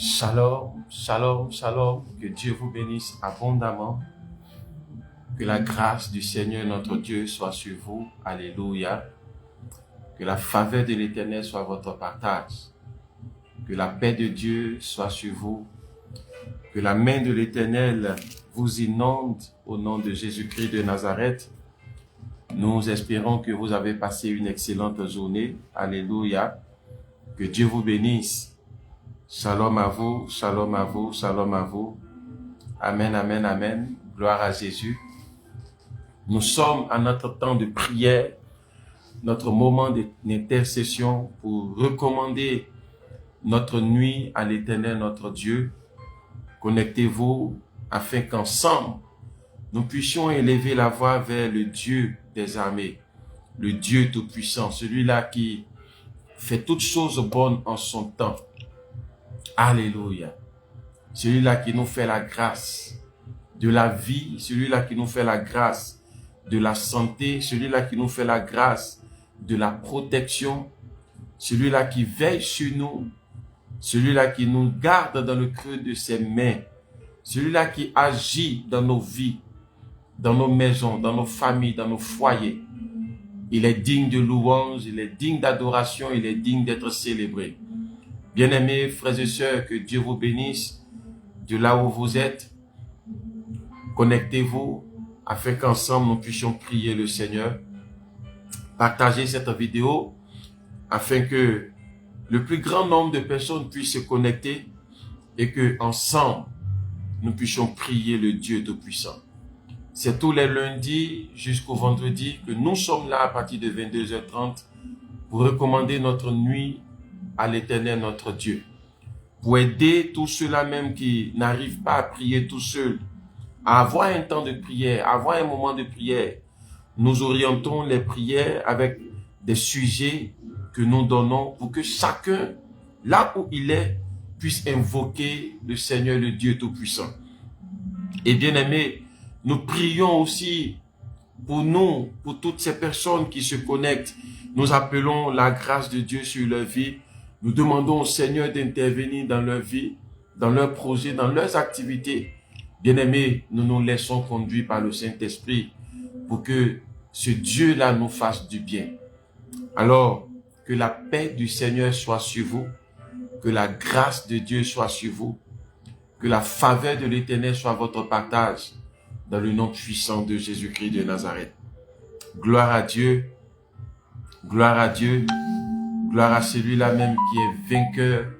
Shalom, shalom, shalom. Que Dieu vous bénisse abondamment. Que la grâce du Seigneur notre Dieu soit sur vous. Alléluia. Que la faveur de l'Éternel soit votre partage. Que la paix de Dieu soit sur vous. Que la main de l'Éternel vous inonde au nom de Jésus-Christ de Nazareth. Nous espérons que vous avez passé une excellente journée. Alléluia. Que Dieu vous bénisse. Shalom à vous, shalom à vous, shalom à vous. Amen, amen, amen. Gloire à Jésus. Nous sommes à notre temps de prière, notre moment d'intercession pour recommander notre nuit à l'Éternel, notre Dieu. Connectez-vous afin qu'ensemble, nous puissions élever la voix vers le Dieu des armées, le Dieu Tout-Puissant, celui-là qui fait toutes choses bonnes en son temps. Alléluia. Celui-là qui nous fait la grâce de la vie, celui-là qui nous fait la grâce de la santé, celui-là qui nous fait la grâce de la protection, celui-là qui veille sur nous, celui-là qui nous garde dans le creux de ses mains, celui-là qui agit dans nos vies, dans nos maisons, dans nos familles, dans nos foyers. Il est digne de louange, il est digne d'adoration, il est digne d'être célébré. Bien-aimés frères et sœurs, que Dieu vous bénisse de là où vous êtes. Connectez-vous afin qu'ensemble nous puissions prier le Seigneur. Partagez cette vidéo afin que le plus grand nombre de personnes puissent se connecter et que ensemble nous puissions prier le Dieu Tout-Puissant. C'est tous les lundis jusqu'au vendredi que nous sommes là à partir de 22h30 pour recommander notre nuit à l'Éternel notre Dieu. Pour aider tous ceux-là même qui n'arrivent pas à prier tout seuls, à avoir un temps de prière, à avoir un moment de prière. Nous orientons les prières avec des sujets que nous donnons pour que chacun, là où il est, puisse invoquer le Seigneur, le Dieu Tout-Puissant. Et bien aimé, nous prions aussi pour nous, pour toutes ces personnes qui se connectent. Nous appelons la grâce de Dieu sur leur vie. Nous demandons au Seigneur d'intervenir dans leur vie, dans leurs projets, dans leurs activités. Bien-aimés, nous nous laissons conduire par le Saint-Esprit pour que ce Dieu-là nous fasse du bien. Alors, que la paix du Seigneur soit sur vous, que la grâce de Dieu soit sur vous, que la faveur de l'Éternel soit votre partage dans le nom puissant de Jésus-Christ de Nazareth. Gloire à Dieu, gloire à Dieu. Gloire à celui-là même qui est vainqueur,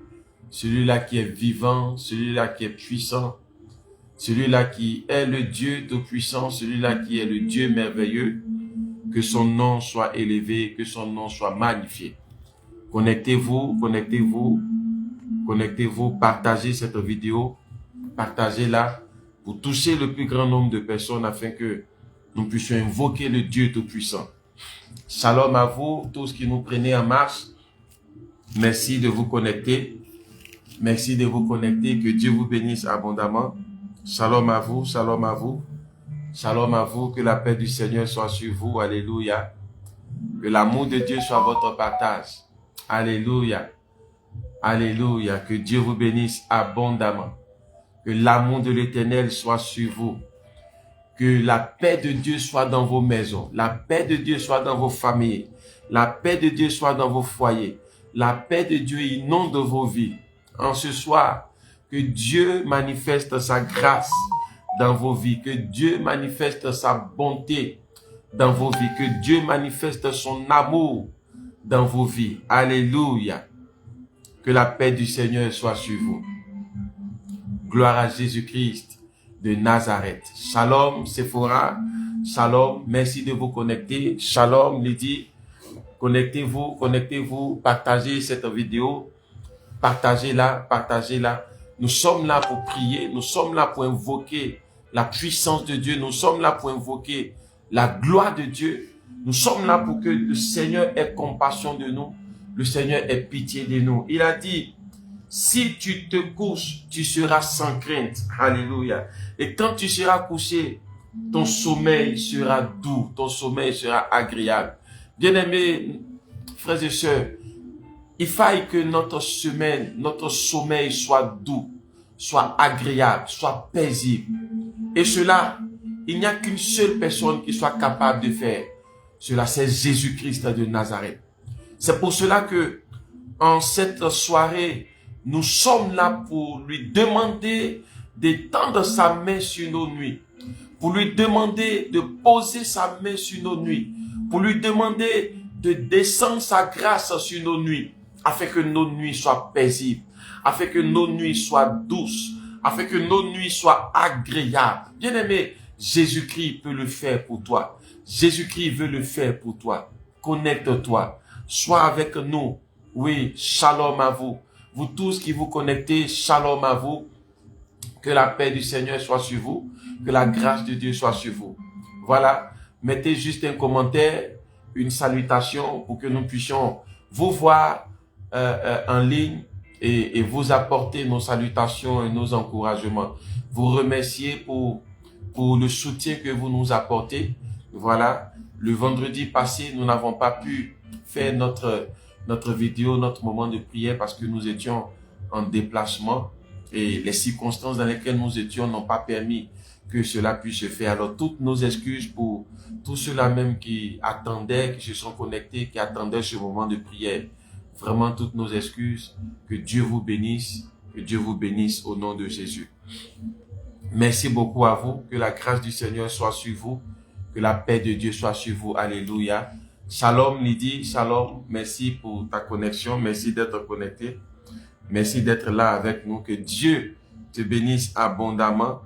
celui-là qui est vivant, celui-là qui est puissant, celui-là qui est le Dieu Tout-Puissant, celui-là qui est le Dieu merveilleux. Que son nom soit élevé, que son nom soit magnifié. Connectez-vous, connectez-vous, connectez-vous, partagez cette vidéo, partagez-la pour toucher le plus grand nombre de personnes afin que nous puissions invoquer le Dieu Tout-Puissant. Shalom à vous, tous qui nous prenez en marche. Merci de vous connecter. Merci de vous connecter. Que Dieu vous bénisse abondamment. Shalom à vous, shalom à vous. Shalom à vous. Que la paix du Seigneur soit sur vous. Alléluia. Que l'amour de Dieu soit votre partage. Alléluia. Alléluia. Que Dieu vous bénisse abondamment. Que l'amour de l'Éternel soit sur vous. Que la paix de Dieu soit dans vos maisons. La paix de Dieu soit dans vos familles. La paix de Dieu soit dans vos foyers. La paix de Dieu inonde vos vies. En ce soir, que Dieu manifeste sa grâce dans vos vies. Que Dieu manifeste sa bonté dans vos vies. Que Dieu manifeste son amour dans vos vies. Alléluia. Que la paix du Seigneur soit sur vous. Gloire à Jésus-Christ de Nazareth. Shalom, Sephora. Shalom, merci de vous connecter. Shalom, Lydie. Connectez-vous, connectez-vous, partagez cette vidéo, partagez-la, partagez-la. Nous sommes là pour prier, nous sommes là pour invoquer la puissance de Dieu, nous sommes là pour invoquer la gloire de Dieu. Nous sommes là pour que le Seigneur ait compassion de nous, le Seigneur ait pitié de nous. Il a dit, si tu te couches, tu seras sans crainte. Alléluia. Et quand tu seras couché, ton sommeil sera doux, ton sommeil sera agréable. Bien-aimés, frères et sœurs, il faille que notre semaine, notre sommeil soit doux, soit agréable, soit paisible. Et cela, il n'y a qu'une seule personne qui soit capable de faire. Cela, c'est Jésus-Christ de Nazareth. C'est pour cela que, en cette soirée, nous sommes là pour lui demander d'étendre sa main sur nos nuits, pour lui demander de poser sa main sur nos nuits, pour lui demander de descendre sa grâce sur nos nuits, afin que nos nuits soient paisibles, afin que nos nuits soient douces, afin que nos nuits soient agréables. Bien-aimé, Jésus-Christ peut le faire pour toi. Jésus-Christ veut le faire pour toi. Connecte-toi. Sois avec nous. Oui, shalom à vous. Vous tous qui vous connectez, shalom à vous. Que la paix du Seigneur soit sur vous. Que la grâce de Dieu soit sur vous. Voilà. Mettez juste un commentaire, une salutation pour que nous puissions vous voir en ligne et vous apporter nos salutations et nos encouragements. Vous remercier pour le soutien que vous nous apportez. Voilà. Le vendredi passé, nous n'avons pas pu faire notre vidéo, notre moment de prière parce que nous étions en déplacement et les circonstances dans lesquelles nous étions n'ont pas permis que cela puisse se faire. Alors, toutes nos excuses pour tous ceux-là même qui attendaient, qui se sont connectés, qui attendaient ce moment de prière. Vraiment, toutes nos excuses. Que Dieu vous bénisse. Que Dieu vous bénisse au nom de Jésus. Merci beaucoup à vous. Que la grâce du Seigneur soit sur vous. Que la paix de Dieu soit sur vous. Alléluia. Shalom Lydie. Shalom. Merci pour ta connexion. Merci d'être connecté. Merci d'être là avec nous. Que Dieu te bénisse abondamment.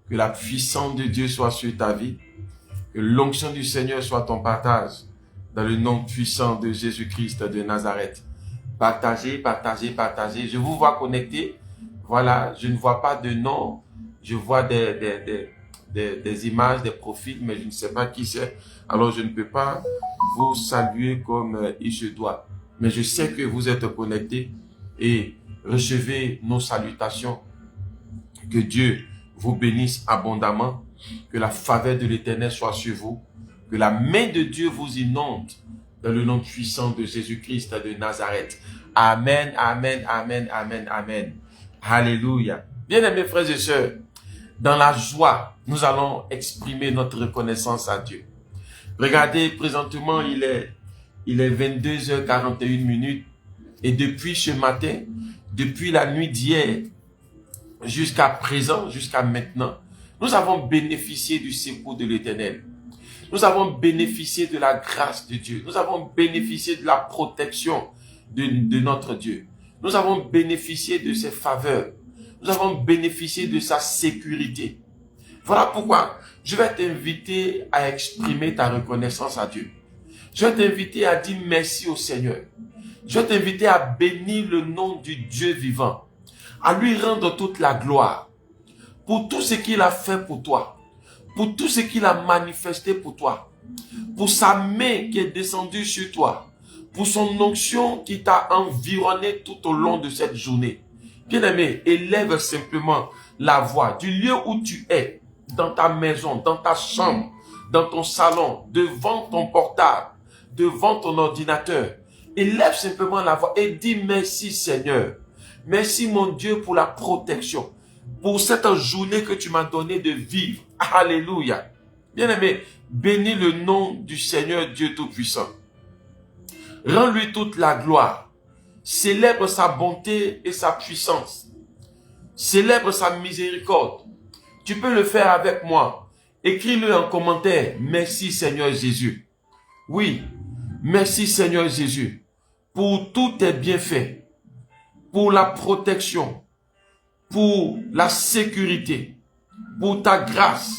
Que la puissance de Dieu soit sur ta vie. Que l'onction du Seigneur soit ton partage. Dans le nom puissant de Jésus-Christ de Nazareth. Partagez, partagez, partagez. Je vous vois connecté. Voilà, je ne vois pas de nom. Je vois des images, des profils, mais je ne sais pas qui c'est. Alors, je ne peux pas vous saluer comme il se doit. Mais je sais que vous êtes connectés et recevez nos salutations. Que Dieu vous bénisse abondamment. Que la faveur de l'Éternel soit sur vous. Que la main de Dieu vous inonde dans le nom puissant de Jésus-Christ de Nazareth. Amen, amen, amen, amen, amen. Alléluia. Bien-aimés frères et sœurs, dans la joie, nous allons exprimer notre reconnaissance à Dieu. Regardez, présentement, il est 22h41 et depuis ce matin, depuis la nuit d'hier, jusqu'à présent, jusqu'à maintenant, nous avons bénéficié du secours de l'Éternel. Nous avons bénéficié de la grâce de Dieu. Nous avons bénéficié de la protection de notre Dieu. Nous avons bénéficié de ses faveurs. Nous avons bénéficié de sa sécurité. Voilà pourquoi je vais t'inviter à exprimer ta reconnaissance à Dieu. Je vais t'inviter à dire merci au Seigneur. Je vais t'inviter à bénir le nom du Dieu vivant, à lui rendre toute la gloire pour tout ce qu'il a fait pour toi, pour tout ce qu'il a manifesté pour toi, pour sa main qui est descendue sur toi, pour son onction qui t'a environné tout au long de cette journée. Bien-aimé, élève simplement la voix du lieu où tu es, dans ta maison, dans ta chambre, dans ton salon, devant ton portable, devant ton ordinateur. Élève simplement la voix et dis merci Seigneur. Merci mon Dieu pour la protection, pour cette journée que tu m'as donné de vivre. Alléluia. Bien-aimé, bénis le nom du Seigneur Dieu Tout-Puissant. Rends-lui toute la gloire. Célèbre sa bonté et sa puissance. Célèbre sa miséricorde. Tu peux le faire avec moi. Écris-le en commentaire. Merci Seigneur Jésus. Oui, merci Seigneur Jésus pour tous tes bienfaits, pour la protection, pour la sécurité, pour ta grâce,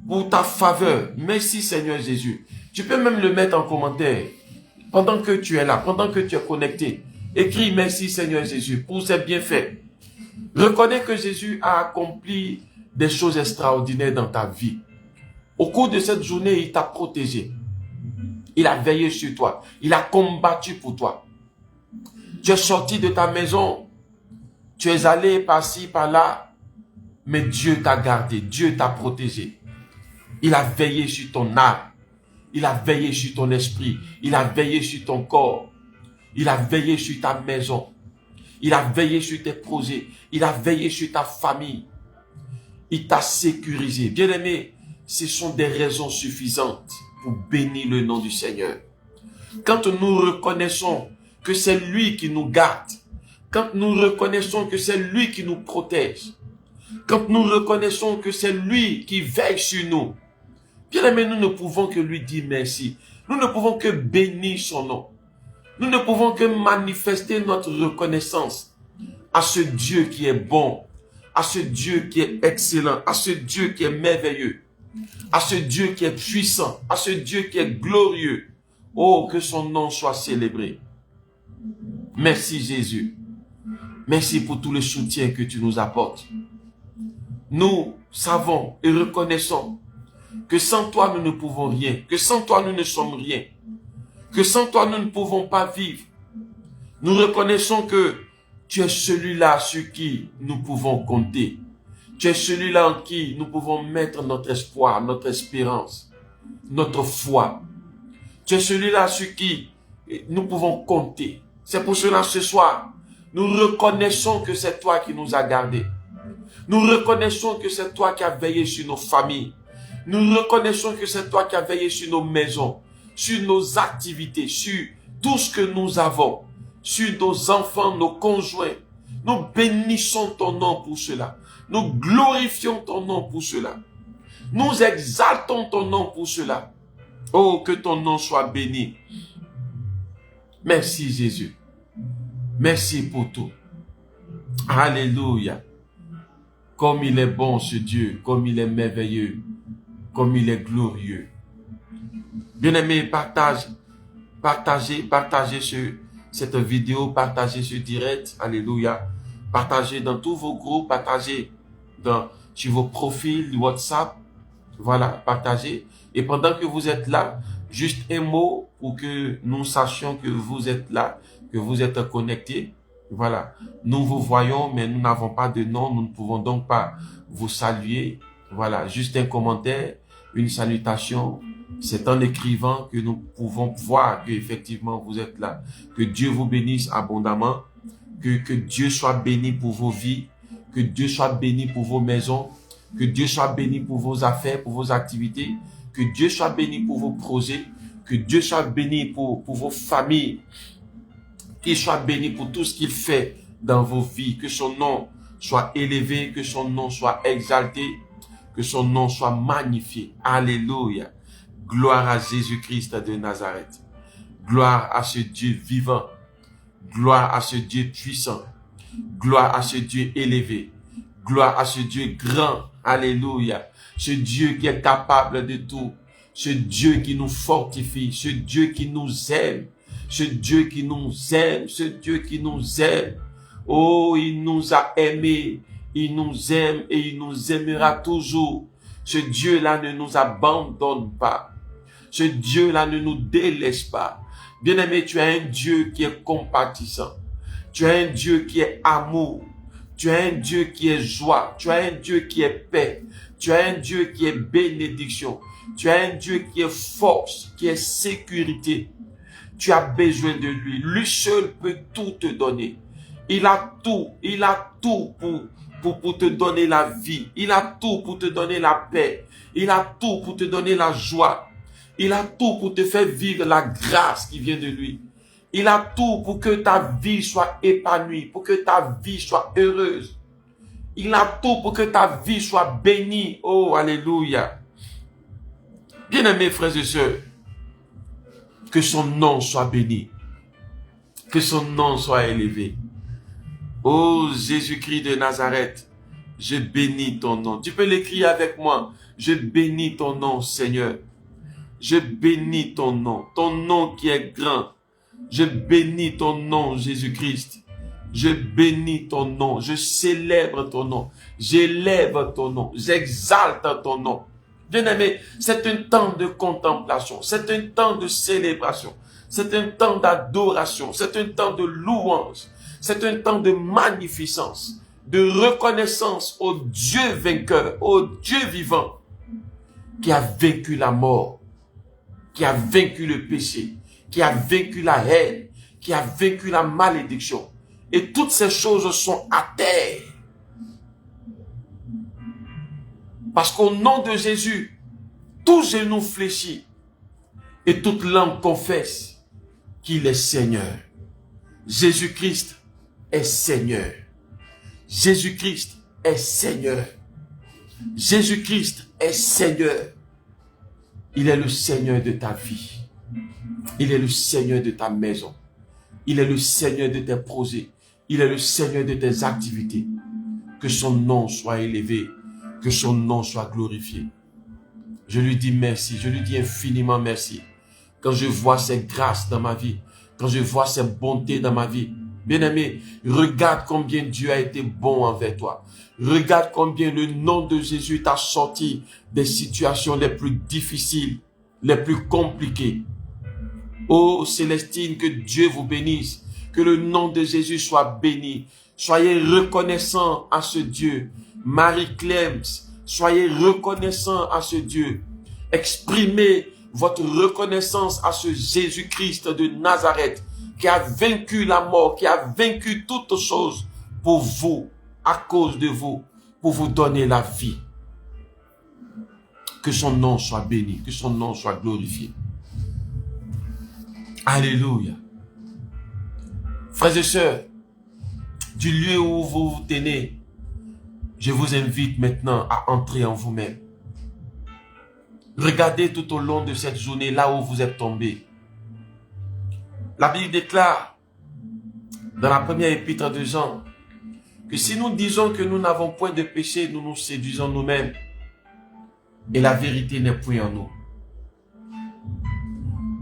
pour ta faveur. Merci Seigneur Jésus. Tu peux même le mettre en commentaire. Pendant que tu es là, pendant que tu es connecté, écris merci Seigneur Jésus pour ses bienfaits. Reconnais que Jésus a accompli des choses extraordinaires dans ta vie. Au cours de cette journée, il t'a protégé. Il a veillé sur toi. Il a combattu pour toi. Tu es sorti de ta maison. Tu es allé par-ci, par-là. Mais Dieu t'a gardé. Dieu t'a protégé. Il a veillé sur ton âme. Il a veillé sur ton esprit. Il a veillé sur ton corps. Il a veillé sur ta maison. Il a veillé sur tes projets. Il a veillé sur ta famille. Il t'a sécurisé. Bien-aimé, ce sont des raisons suffisantes pour bénir le nom du Seigneur. Quand nous reconnaissons que c'est lui qui nous garde, quand nous reconnaissons que c'est lui qui nous protège, quand nous reconnaissons que c'est lui qui veille sur nous, bien-aimé, nous ne pouvons que lui dire merci. Nous ne pouvons que bénir son nom. Nous ne pouvons que manifester notre reconnaissance à ce Dieu qui est bon, à ce Dieu qui est excellent, à ce Dieu qui est merveilleux, à ce Dieu qui est puissant, à ce Dieu qui est glorieux. Oh, que son nom soit célébré. Merci Jésus. Merci pour tout le soutien que tu nous apportes. Nous savons et reconnaissons que sans toi nous ne pouvons rien, que sans toi nous ne sommes rien, que sans toi nous ne pouvons pas vivre. Nous reconnaissons que tu es celui-là sur qui nous pouvons compter. Tu es celui-là en qui nous pouvons mettre notre espoir, notre espérance, notre foi. Tu es celui-là sur qui nous pouvons compter. C'est pour cela ce soir, nous reconnaissons que c'est toi qui nous as gardés. Nous reconnaissons que c'est toi qui as veillé sur nos familles. Nous reconnaissons que c'est toi qui as veillé sur nos maisons, sur nos activités, sur tout ce que nous avons, sur nos enfants, nos conjoints. Nous bénissons ton nom pour cela. Nous glorifions ton nom pour cela. Nous exaltons ton nom pour cela. Oh, que ton nom soit béni. Merci Jésus. Merci pour tout. Alléluia. Comme il est bon ce Dieu, comme il est merveilleux, comme il est glorieux. Bien-aimés, partagez cette vidéo, partagez ce direct. Alléluia. Partagez dans tous vos groupes, partagez sur vos profils WhatsApp. Voilà, partagez. Et pendant que vous êtes là, juste un mot pour que nous sachions que vous êtes là, que vous êtes connectés. Voilà, nous vous voyons, mais nous n'avons pas de nom, nous ne pouvons donc pas vous saluer. Voilà, juste un commentaire, une salutation. C'est en écrivant que nous pouvons voir que effectivement vous êtes là. Que Dieu vous bénisse abondamment. Que Dieu soit béni pour vos vies. Que Dieu soit béni pour vos maisons. Que Dieu soit béni pour vos affaires, pour vos activités. Que Dieu soit béni pour vos projets. Que Dieu soit béni pour vos familles. Qu'il soit béni pour tout ce qu'il fait dans vos vies. Que son nom soit élevé, que son nom soit exalté, que son nom soit magnifié. Alléluia. Gloire à Jésus-Christ de Nazareth. Gloire à ce Dieu vivant. Gloire à ce Dieu puissant. Gloire à ce Dieu élevé. Gloire à ce Dieu grand. Alléluia. Ce Dieu qui est capable de tout. Ce Dieu qui nous fortifie. Ce Dieu qui nous aime. Ce Dieu qui nous aime. Ce Dieu qui nous aime. Oh, il nous a aimés. Il nous aime et il nous aimera toujours. Ce Dieu-là ne nous abandonne pas. Ce Dieu-là ne nous délaisse pas. Bien-aimé, tu as un Dieu qui est compatissant. Tu as un Dieu qui est amour. Tu as un Dieu qui est joie. Tu as un Dieu qui est paix. Tu as un Dieu qui est bénédiction. Tu as un Dieu qui est force, qui est sécurité. Tu as besoin de lui. Lui seul peut tout te donner. Il a tout pour te donner la vie. Il a tout pour te donner la paix. Il a tout pour te donner la joie. Il a tout pour te faire vivre la grâce qui vient de lui. Il a tout pour que ta vie soit épanouie, pour que ta vie soit heureuse. Il a tout pour que ta vie soit bénie. Oh, alléluia. Bien-aimés frères et sœurs, que son nom soit béni. Que son nom soit élevé. Oh, Jésus-Christ de Nazareth, je bénis ton nom. Tu peux l'écrire avec moi. Je bénis ton nom, Seigneur. Je bénis ton nom qui est grand. Je bénis ton nom, Jésus-Christ. Je bénis ton nom. Je célèbre ton nom. J'élève ton nom. J'exalte ton nom. Bien-aimé, c'est un temps de contemplation. C'est un temps de célébration. C'est un temps d'adoration. C'est un temps de louange. C'est un temps de magnificence, de reconnaissance au Dieu vainqueur, au Dieu vivant, qui a vaincu la mort, qui a vaincu le péché, qui a vaincu la haine, qui a vaincu la malédiction. Et toutes ces choses sont à terre. Parce qu'au nom de Jésus, tout genou fléchit et toute langue confesse qu'il est Seigneur. Jésus-Christ est Seigneur. Jésus-Christ est Seigneur. Jésus-Christ est Seigneur. Il est le Seigneur de ta vie. Il est le Seigneur de ta maison. Il est le Seigneur de tes projets. Il est le Seigneur de tes activités. Que son nom soit élevé. Que son nom soit glorifié. Je lui dis merci. Je lui dis infiniment merci. Quand je vois ses grâces dans ma vie. Quand je vois ses bontés dans ma vie. Bien-aimé, regarde combien Dieu a été bon envers toi. Regarde combien le nom de Jésus t'a sorti des situations les plus difficiles, les plus compliquées. Oh Célestine, que Dieu vous bénisse. Que le nom de Jésus soit béni. Soyez reconnaissants à ce Dieu. Marie Clems, soyez reconnaissants à ce Dieu. Exprimez votre reconnaissance à ce Jésus-Christ de Nazareth qui a vaincu la mort, qui a vaincu toutes choses pour vous, à cause de vous, pour vous donner la vie. Que son nom soit béni, que son nom soit glorifié. Alléluia. Frères et sœurs, du lieu où vous vous tenez, je vous invite maintenant à entrer en vous-même. Regardez tout au long de cette journée là où vous êtes tombés. La Bible déclare dans la première épître de Jean que si nous disons que nous n'avons point de péché, nous nous séduisons nous-mêmes et la vérité n'est point en nous.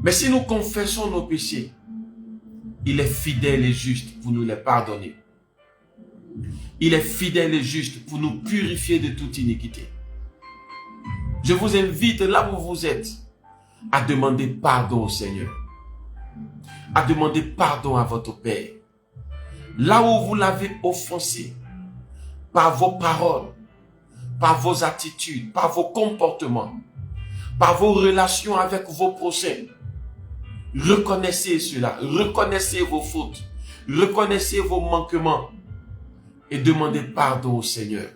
Mais si nous confessons nos péchés, il est fidèle et juste pour nous les pardonner. Il est fidèle et juste pour nous purifier de toute iniquité. Je vous invite là où vous êtes à demander pardon au Seigneur. À demander pardon à votre Père. Là où vous l'avez offensé, par vos paroles, par vos attitudes, par vos comportements, par vos relations avec vos prochains. Reconnaissez cela, reconnaissez vos fautes, reconnaissez vos manquements et demandez pardon au Seigneur.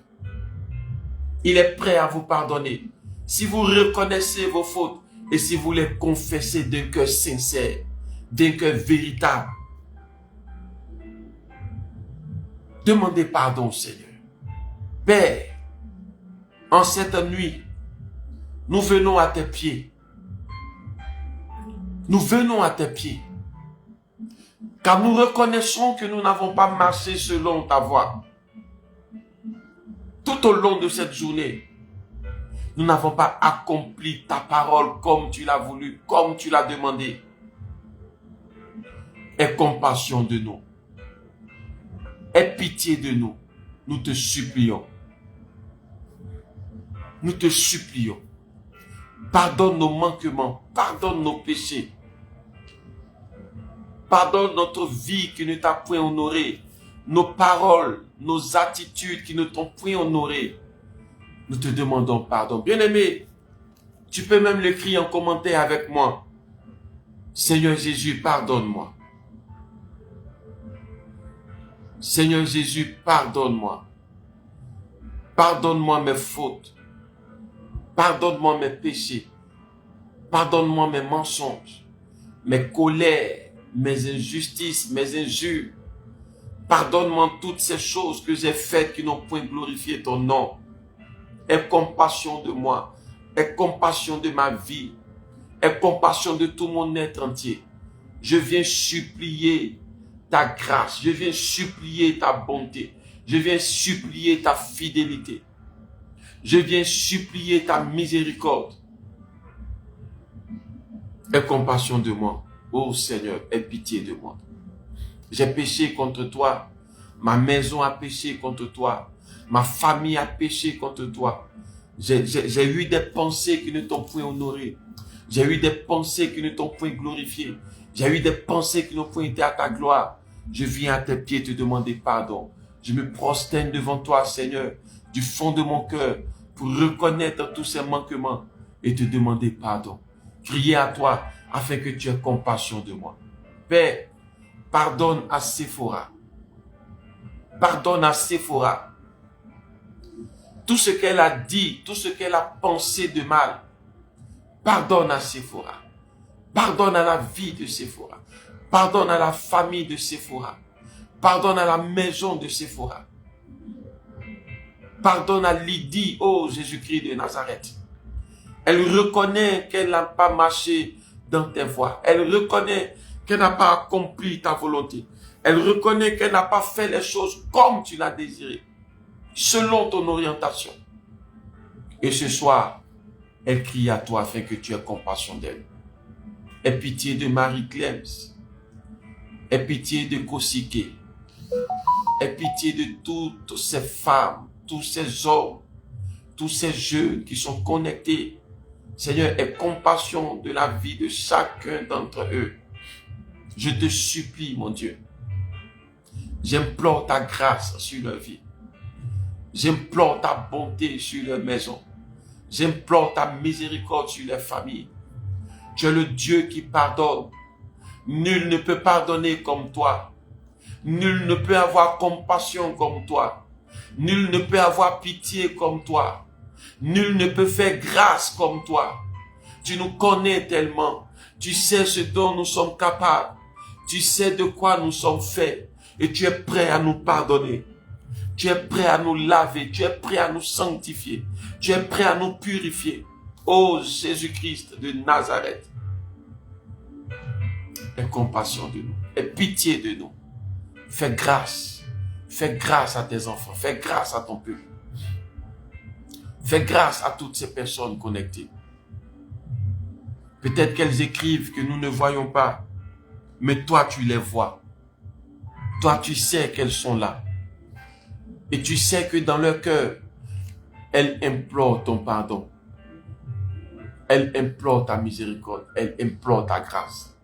Il est prêt à vous pardonner. Si vous reconnaissez vos fautes et si vous les confessez d'un cœur sincère, d'un cœur véritable, demandez pardon au Seigneur. Père, en cette nuit, nous venons à tes pieds. Nous venons à tes pieds. Car nous reconnaissons que nous n'avons pas marché selon ta voie. Tout au long de cette journée, nous n'avons pas accompli ta parole comme tu l'as voulu, comme tu l'as demandé. Aie compassion de nous. Aie pitié de nous. Nous te supplions. Nous te supplions. Pardonne nos manquements. Pardonne nos péchés. Pardonne notre vie qui ne t'a point honoré. Nos paroles, nos attitudes qui ne t'ont point honoré. Nous te demandons pardon. Bien-aimé, tu peux même l'écrire en commentaire avec moi. Seigneur Jésus, pardonne-moi. Seigneur Jésus, pardonne-moi. Pardonne-moi mes fautes. Pardonne-moi mes péchés. Pardonne-moi mes mensonges, mes colères, mes injustices, mes injures. Pardonne-moi toutes ces choses que j'ai faites qui n'ont point glorifié ton nom. Aie compassion de moi. Aie compassion de ma vie. Aie compassion de tout mon être entier. Je viens supplier ta grâce. Je viens supplier ta bonté. Je viens supplier ta fidélité. Je viens supplier ta miséricorde. Aie compassion de moi. Oh Seigneur, aie pitié de moi. J'ai péché contre toi. Ma maison a péché contre toi. Ma famille a péché contre toi. J'ai eu des pensées qui ne t'ont point honoré. J'ai eu des pensées qui ne t'ont point glorifié. J'ai eu des pensées qui n'ont point été à ta gloire. Je viens à tes pieds te demander pardon. Je me prosterne devant toi, Seigneur, du fond de mon cœur, pour reconnaître tous ces manquements et te demander pardon. Crier à toi afin que tu aies compassion de moi. Père, Pardonne à Séphora. Pardonne à Séphora. Tout ce qu'elle a dit, tout ce qu'elle a pensé de mal, pardonne à Séphora. Pardonne à la vie de Séphora. Pardonne à la famille de Séphora. Pardonne à la maison de Séphora. Pardonne à Lydie, oh Jésus-Christ de Nazareth. Elle reconnaît qu'elle n'a pas marché dans tes voies. Elle reconnaît qu'elle n'a pas accompli ta volonté. Elle reconnaît qu'elle n'a pas fait les choses comme tu l'as désiré, selon ton orientation. Et ce soir, elle crie à toi afin que tu aies compassion d'elle. Aie pitié de Marie-Clems. Aie pitié de Kosike. Aie pitié de toutes ces femmes, tous ces hommes, tous ces jeunes qui sont connectés. Seigneur, aie compassion de la vie de chacun d'entre eux. Je te supplie, mon Dieu. J'implore ta grâce sur leur vie. J'implore ta bonté sur leur maison. J'implore ta miséricorde sur leur famille. Tu es le Dieu qui pardonne. Nul ne peut pardonner comme toi. Nul ne peut avoir compassion comme toi. Nul ne peut avoir pitié comme toi. Nul ne peut faire grâce comme toi. Tu nous connais tellement. Tu sais ce dont nous sommes capables. Tu sais de quoi nous sommes faits. Et tu es prêt à nous pardonner. Tu es prêt à nous laver. Tu es prêt à nous sanctifier. Tu es prêt à nous purifier. Ô Jésus-Christ de Nazareth. Aie compassion de nous. Aie pitié de nous. Fais grâce. Fais grâce à tes enfants. Fais grâce à ton peuple. Fais grâce à toutes ces personnes connectées. Peut-être qu'elles écrivent que nous ne voyons pas. Mais toi, tu les vois. Toi, tu sais qu'elles sont là. Et tu sais que dans leur cœur, elles implorent ton pardon. Elles implorent ta miséricorde. Elles implorent ta grâce.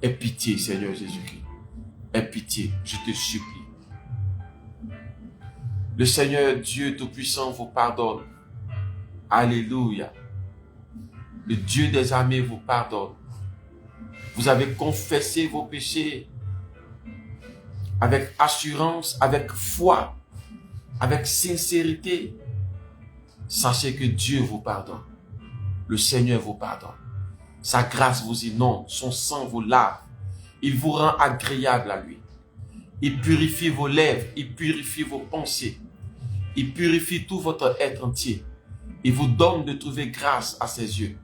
Aie pitié, Seigneur Jésus-Christ. Aie pitié, je te supplie. Le Seigneur Dieu Tout-Puissant vous pardonne. Alléluia. Le Dieu des armées vous pardonne. Vous avez confessé vos péchés avec assurance, avec foi, avec sincérité. Sachez que Dieu vous pardonne. Le Seigneur vous pardonne. Sa grâce vous inonde, son sang vous lave. Il vous rend agréable à lui. Il purifie vos lèvres, il purifie vos pensées. Il purifie tout votre être entier. Il vous donne de trouver grâce à ses yeux.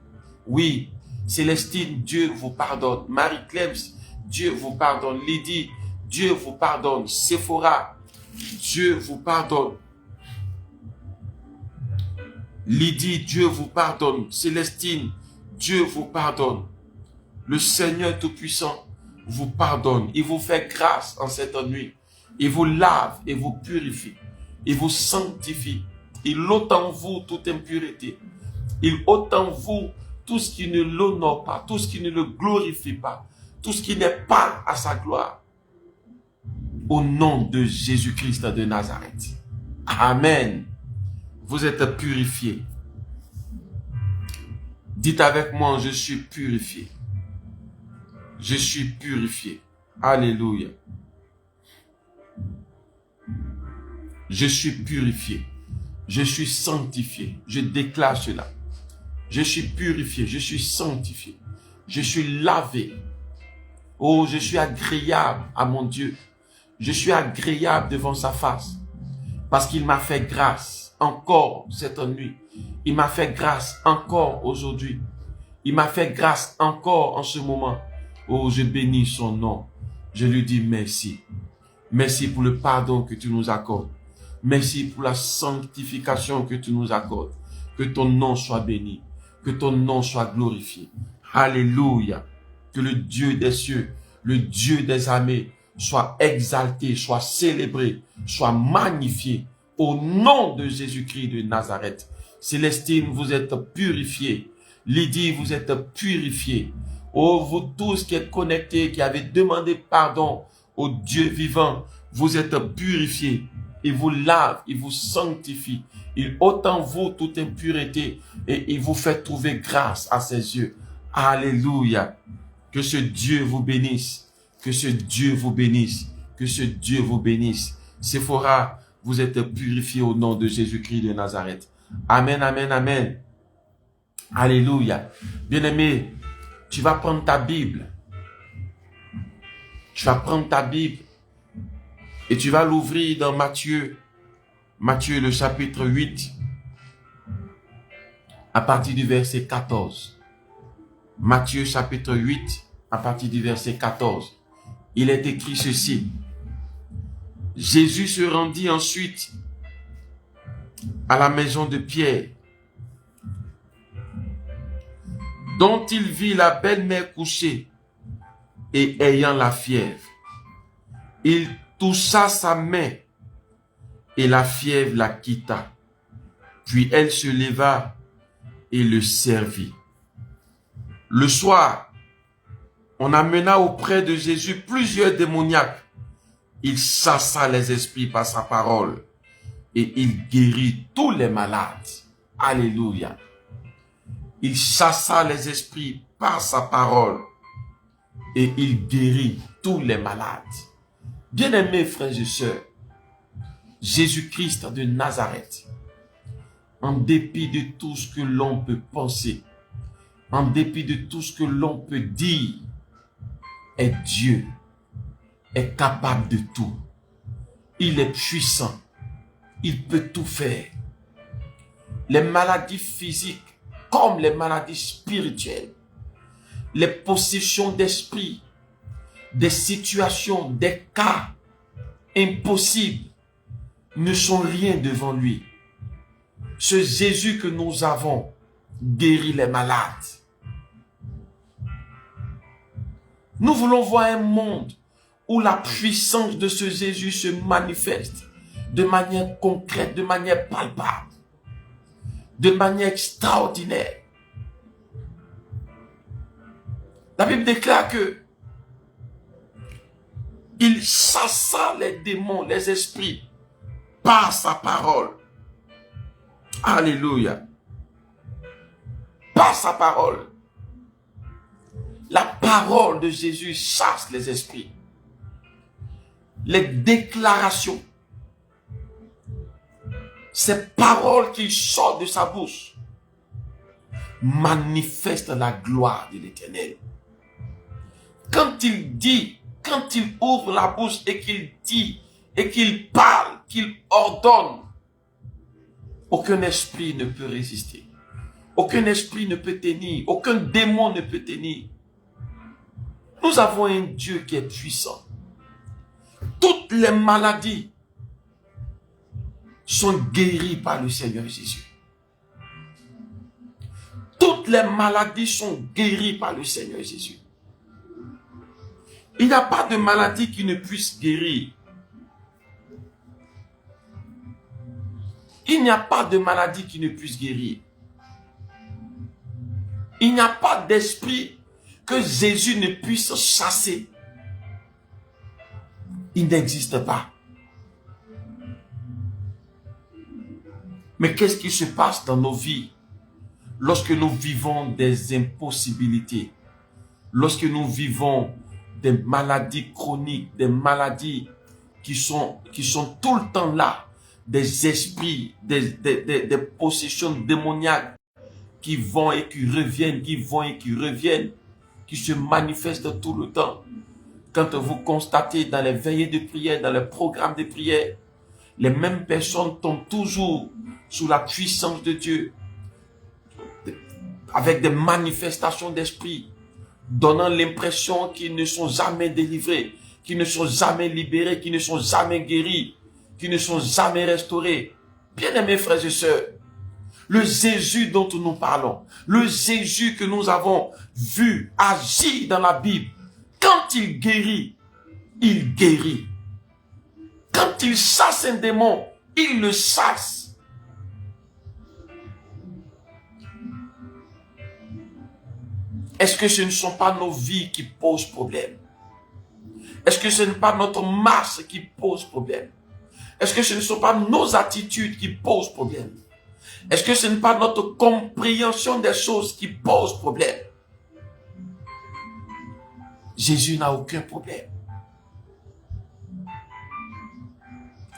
Oui, Célestine, Dieu vous pardonne. Marie-Clems, Dieu vous pardonne. Lydie, Dieu vous pardonne. Séphora, Dieu vous pardonne. Lydie, Dieu vous pardonne. Célestine, Dieu vous pardonne. Le Seigneur Tout-Puissant vous pardonne. Il vous fait grâce en cette nuit. Il vous lave et vous purifie. Il vous sanctifie. Il ôte en vous toute impureté. Il ôte en vous tout ce qui ne l'honore pas, tout ce qui ne le glorifie pas, tout ce qui n'est pas à sa gloire. Au nom de Jésus-Christ de Nazareth. Amen. Vous êtes purifiés. Dites avec moi, je suis purifié. Je suis purifié. Alléluia. Je suis purifié. Je suis sanctifié. Je déclare cela. Je suis purifié. Je suis sanctifié. Je suis lavé. Oh, je suis agréable à mon Dieu. Je suis agréable devant sa face. Parce qu'il m'a fait grâce encore cette nuit. Il m'a fait grâce encore aujourd'hui. Il m'a fait grâce encore en ce moment. Oh, je bénis son nom. Je lui dis merci. Merci pour le pardon que tu nous accordes. Merci pour la sanctification que tu nous accordes. Que ton nom soit béni. Que ton nom soit glorifié. Alléluia. Que le Dieu des cieux, le Dieu des armées, soit exalté, soit célébré, soit magnifié. Au nom de Jésus-Christ de Nazareth. Célestine, vous êtes purifiés. Lydie, vous êtes purifiés. Oh, vous tous qui êtes connectés, qui avez demandé pardon au Dieu vivant, vous êtes purifiés. Il vous lave, il vous sanctifie. Il ôte en vous toute impureté et il vous fait trouver grâce à ses yeux. Alléluia. Que ce Dieu vous bénisse. Que ce Dieu vous bénisse. Que ce Dieu vous bénisse. Sephora, vous êtes purifié au nom de Jésus-Christ de Nazareth. Amen, amen, amen. Alléluia. Bien-aimé, tu vas prendre ta Bible. Tu vas prendre ta Bible et tu vas l'ouvrir dans Matthieu. Matthieu, le chapitre 8, à partir du verset 14. Matthieu, chapitre 8, à partir du verset 14. Il est écrit ceci. Jésus se rendit ensuite à la maison de Pierre, dont il vit la belle-mère couchée et ayant la fièvre. Il toucha sa main et la fièvre la quitta. Puis elle se leva et le servit. Le soir, on amena auprès de Jésus plusieurs démoniaques. Il chassa les esprits par sa parole et il guérit tous les malades. Alléluia. Il chassa les esprits par sa parole et il guérit tous les malades. Bien-aimés frères et sœurs, Jésus-Christ de Nazareth, en dépit de tout ce que l'on peut penser, en dépit de tout ce que l'on peut dire, est Dieu, est capable de tout. Il est puissant, il peut tout faire. Les maladies physiques comme les maladies spirituelles, les possessions d'esprit, des situations, des cas impossibles ne sont rien devant lui. Ce Jésus que nous avons guérit les malades. Nous voulons voir un monde où la puissance de ce Jésus se manifeste de manière concrète, de manière palpable, de manière extraordinaire. La Bible déclare que il chassa les démons, les esprits, par sa parole. Alléluia. Par sa parole. La parole de Jésus chasse les esprits. Les déclarations, ces paroles qui sortent de sa bouche manifestent la gloire de l'Éternel. Quand il dit, quand il ouvre la bouche et qu'il dit, et qu'il parle, qu'il ordonne, aucun esprit ne peut résister. Aucun esprit ne peut tenir. Aucun démon ne peut tenir. Nous avons un Dieu qui est puissant. Toutes les maladies sont guéries par le Seigneur Jésus. Toutes les maladies sont guéries par le Seigneur Jésus. Il n'y a pas de maladie qui ne puisse guérir. Il n'y a pas de maladie qui ne puisse guérir. Il n'y a pas d'esprit que Jésus ne puisse chasser. Il n'existe pas. Mais qu'est-ce qui se passe dans nos vies lorsque nous vivons des impossibilités, lorsque nous vivons des maladies chroniques, des maladies qui sont tout le temps là, des esprits, des possessions démoniaques qui vont et qui reviennent, qui vont et qui reviennent, qui se manifestent tout le temps. Quand vous constatez dans les veillées de prière, dans les programmes de prière, les mêmes personnes tombent toujours sous la puissance de Dieu, avec des manifestations d'esprit, donnant l'impression qu'ils ne sont jamais délivrés, qu'ils ne sont jamais libérés, qu'ils ne sont jamais guéris, qu'ils ne sont jamais restaurés. Bien-aimés frères et sœurs, le Jésus dont nous parlons, le Jésus que nous avons vu agir dans la Bible, quand il guérit, il guérit. Quand il chasse un démon, il le chasse. Est-ce que ce ne sont pas nos vies qui posent problème? Est-ce que ce n'est pas notre marche qui pose problème? Est-ce que ce ne sont pas nos attitudes qui posent problème? Est-ce que ce n'est pas notre compréhension des choses qui pose problème? Jésus n'a aucun problème.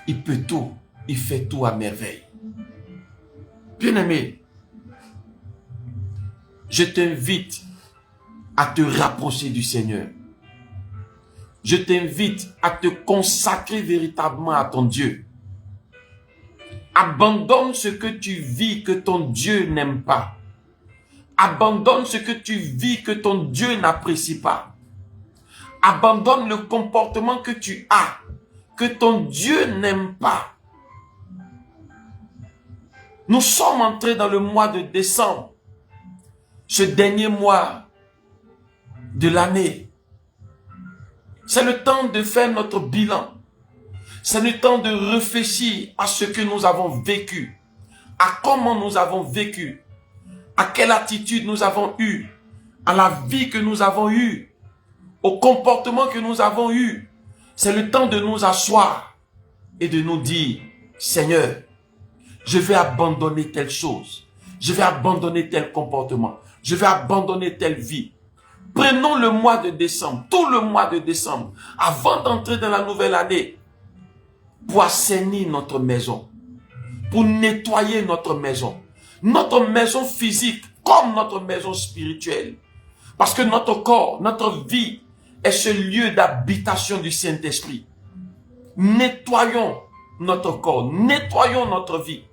Il peut tout. Il fait tout à merveille. Bien-aimé, je t'invite à te rapprocher du Seigneur. Je t'invite à te consacrer véritablement à ton Dieu. Abandonne ce que tu vis que ton Dieu n'aime pas. Abandonne ce que tu vis que ton Dieu n'apprécie pas. Abandonne le comportement que tu as, que ton Dieu n'aime pas. Nous sommes entrés dans le mois de décembre, ce dernier mois de l'année. C'est le temps de faire notre bilan. C'est le temps de réfléchir à ce que nous avons vécu, à comment nous avons vécu, à quelle attitude nous avons eue, à la vie que nous avons eue, au comportement que nous avons eu. C'est le temps de nous asseoir et de nous dire, Seigneur, je vais abandonner telle chose, je vais abandonner tel comportement, je vais abandonner telle vie. Prenons le mois de décembre, tout le mois de décembre, avant d'entrer dans la nouvelle année, pour assainir notre maison, pour nettoyer notre maison physique comme notre maison spirituelle. Parce que notre corps, notre vie est ce lieu d'habitation du Saint-Esprit. Nettoyons notre corps, nettoyons notre vie,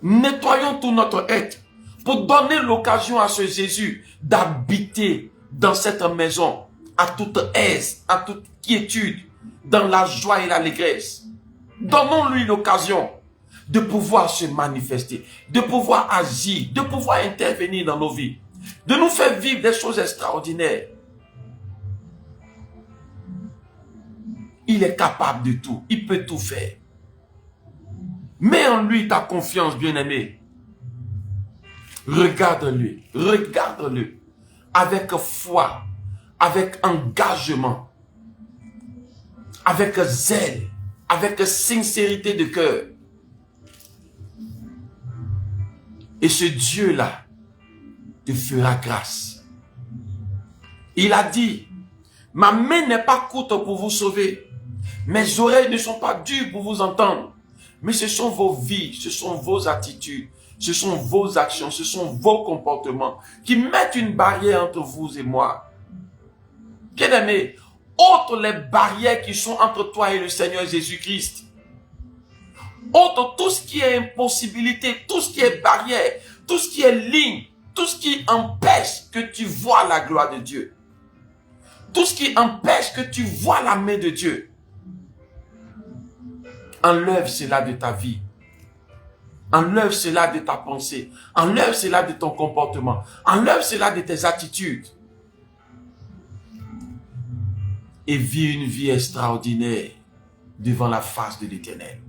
nettoyons tout notre être pour donner l'occasion à ce Jésus d'habiter dans cette maison à toute aise, à toute quiétude, dans la joie et l'allégresse. Donnons-lui l'occasion de pouvoir se manifester, de pouvoir agir, de pouvoir intervenir dans nos vies, de nous faire vivre des choses extraordinaires. Il est capable de tout, il peut tout faire. Mets en lui ta confiance, bien-aimé. Regarde-le, regarde-le avec foi, avec engagement, avec zèle, avec sincérité de cœur. Et ce Dieu-là te fera grâce. Il a dit, ma main n'est pas courte pour vous sauver. Mes oreilles ne sont pas dures pour vous entendre. Mais ce sont vos vies, ce sont vos attitudes, ce sont vos actions, ce sont vos comportements qui mettent une barrière entre vous et moi. Bien-aimé, ôte les barrières qui sont entre toi et le Seigneur Jésus-Christ. Ôte tout ce qui est impossibilité, tout ce qui est barrière, tout ce qui est ligne, tout ce qui empêche que tu vois la gloire de Dieu. Tout ce qui empêche que tu vois la main de Dieu. Enlève cela de ta vie. Enlève cela de ta pensée. Enlève cela de ton comportement. Enlève cela de tes attitudes. Et vis une vie extraordinaire devant la face de l'Éternel.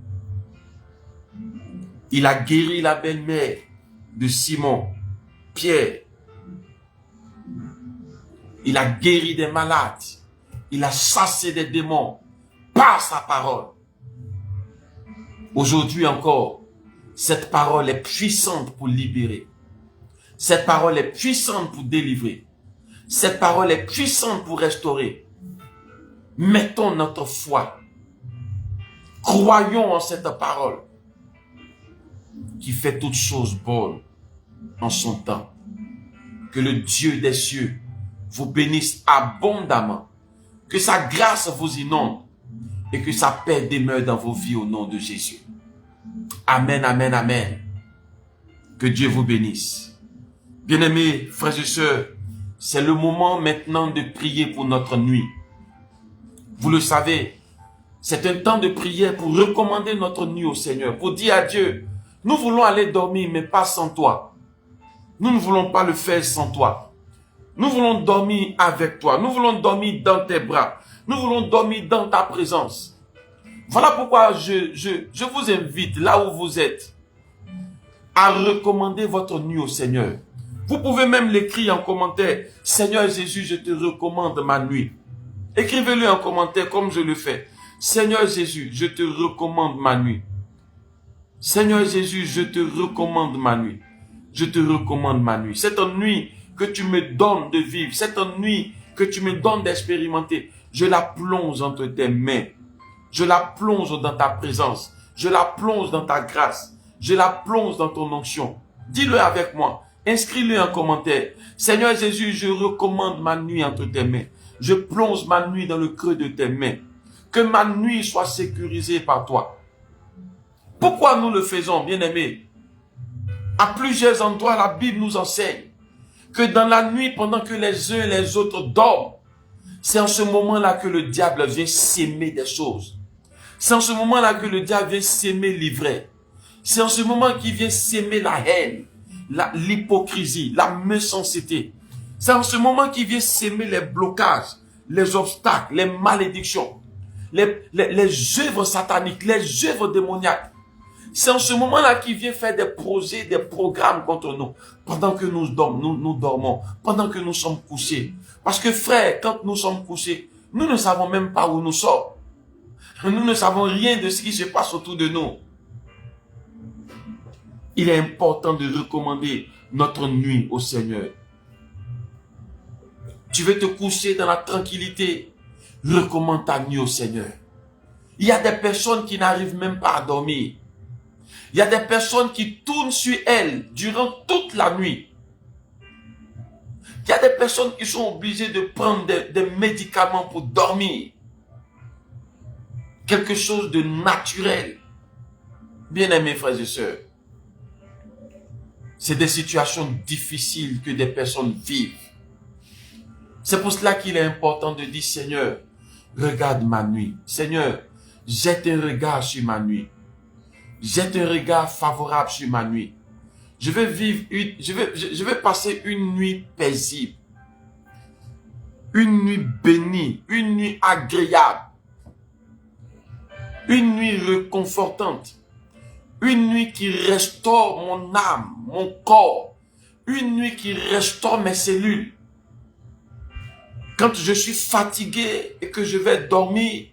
Il a guéri la belle-mère de Simon, Pierre. Il a guéri des malades. Il a chassé des démons par sa parole. Aujourd'hui encore, cette parole est puissante pour libérer. Cette parole est puissante pour délivrer. Cette parole est puissante pour restaurer. Mettons notre foi. Croyons en cette parole qui fait toutes choses bonnes en son temps. Que le Dieu des cieux vous bénisse abondamment. Que sa grâce vous inonde et que sa paix demeure dans vos vies au nom de Jésus. Amen, amen, amen. Que Dieu vous bénisse. Bien-aimés, frères et sœurs, c'est le moment maintenant de prier pour notre nuit. Vous le savez, c'est un temps de prière pour recommander notre nuit au Seigneur, pour dire à Dieu, nous voulons aller dormir, mais pas sans toi. Nous ne voulons pas le faire sans toi. Nous voulons dormir avec toi. Nous voulons dormir dans tes bras. Nous voulons dormir dans ta présence. Voilà pourquoi je vous invite, là où vous êtes, à recommander votre nuit au Seigneur. Vous pouvez même l'écrire en commentaire. Seigneur Jésus, je te recommande ma nuit. Écrivez-le en commentaire comme je le fais. Seigneur Jésus, je te recommande ma nuit. Seigneur Jésus, je te recommande ma nuit. Je te recommande ma nuit. Cette nuit que tu me donnes de vivre, cette nuit que tu me donnes d'expérimenter, je la plonge entre tes mains. Je la plonge dans ta présence. Je la plonge dans ta grâce. Je la plonge dans ton onction. Dis-le avec moi. Inscris-le en commentaire. Seigneur Jésus, je recommande ma nuit entre tes mains. Je plonge ma nuit dans le creux de tes mains. Que ma nuit soit sécurisée par toi. Pourquoi nous le faisons, bien-aimés? À plusieurs endroits, la Bible nous enseigne que dans la nuit, pendant que les uns et les autres dorment, c'est en ce moment-là que le diable vient s'aimer des choses. C'est en ce moment-là que le diable vient s'aimer l'ivraie. C'est en ce moment qu'il vient s'aimer la haine, l'hypocrisie, la méchanceté. C'est en ce moment qu'il vient s'aimer les blocages, les obstacles, les malédictions, les œuvres sataniques, les œuvres démoniaques. C'est en ce moment-là qu'il vient faire des projets, des programmes contre nous. Pendant que nous dormons, pendant que nous sommes couchés. Parce que frère, quand nous sommes couchés, nous ne savons même pas où nous sommes. Nous ne savons rien de ce qui se passe autour de nous. Il est important de recommander notre nuit au Seigneur. Tu veux te coucher dans la tranquillité, recommande ta nuit au Seigneur. Il y a des personnes qui n'arrivent même pas à dormir. Il y a des personnes qui tournent sur elles durant toute la nuit. Il y a des personnes qui sont obligées de prendre des médicaments pour dormir. Quelque chose de naturel. Bien-aimés frères et sœurs, c'est des situations difficiles que des personnes vivent. C'est pour cela qu'il est important de dire, Seigneur, regarde ma nuit. Seigneur, jette un regard sur ma nuit. Jette un regard favorable sur ma nuit. Je vais passer une nuit paisible. Une nuit bénie. Une nuit agréable. Une nuit réconfortante. Une nuit qui restaure mon âme, mon corps. Une nuit qui restaure mes cellules. Quand je suis fatigué et que je vais dormir,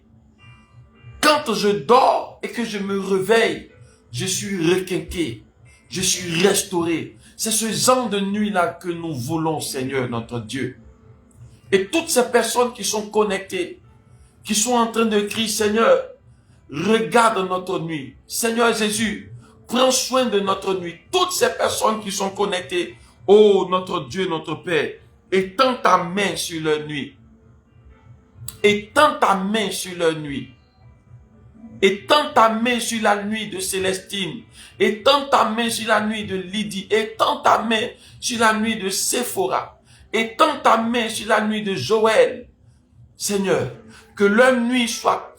quand je dors et que je me réveille, je suis requinqué, je suis restauré. C'est ce genre de nuit-là que nous voulons, Seigneur, notre Dieu. Et toutes ces personnes qui sont connectées, qui sont en train de crier, Seigneur, regarde notre nuit. Seigneur Jésus, prends soin de notre nuit. Toutes ces personnes qui sont connectées, oh notre Dieu, notre Père, étends ta main sur leur nuit. Étends ta main sur leur nuit. Étends ta main sur la nuit de Célestine. Étends ta main sur la nuit de Lydie. Étends ta main sur la nuit de Séphora. Étends ta main sur la nuit de Joël. Seigneur, que leur nuit soit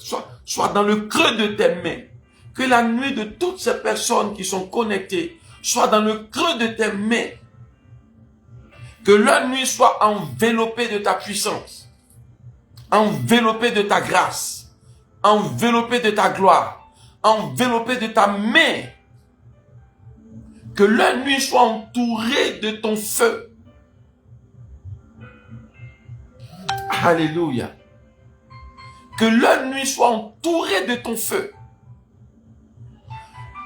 dans le creux de tes mains. Que la nuit de toutes ces personnes qui sont connectées soit dans le creux de tes mains. Que leur nuit soit enveloppée de ta puissance. Enveloppée de ta grâce. Enveloppé de ta gloire, enveloppé de ta main. Que la nuit soit entourée de ton feu. Alléluia. Que la nuit soit entourée de ton feu.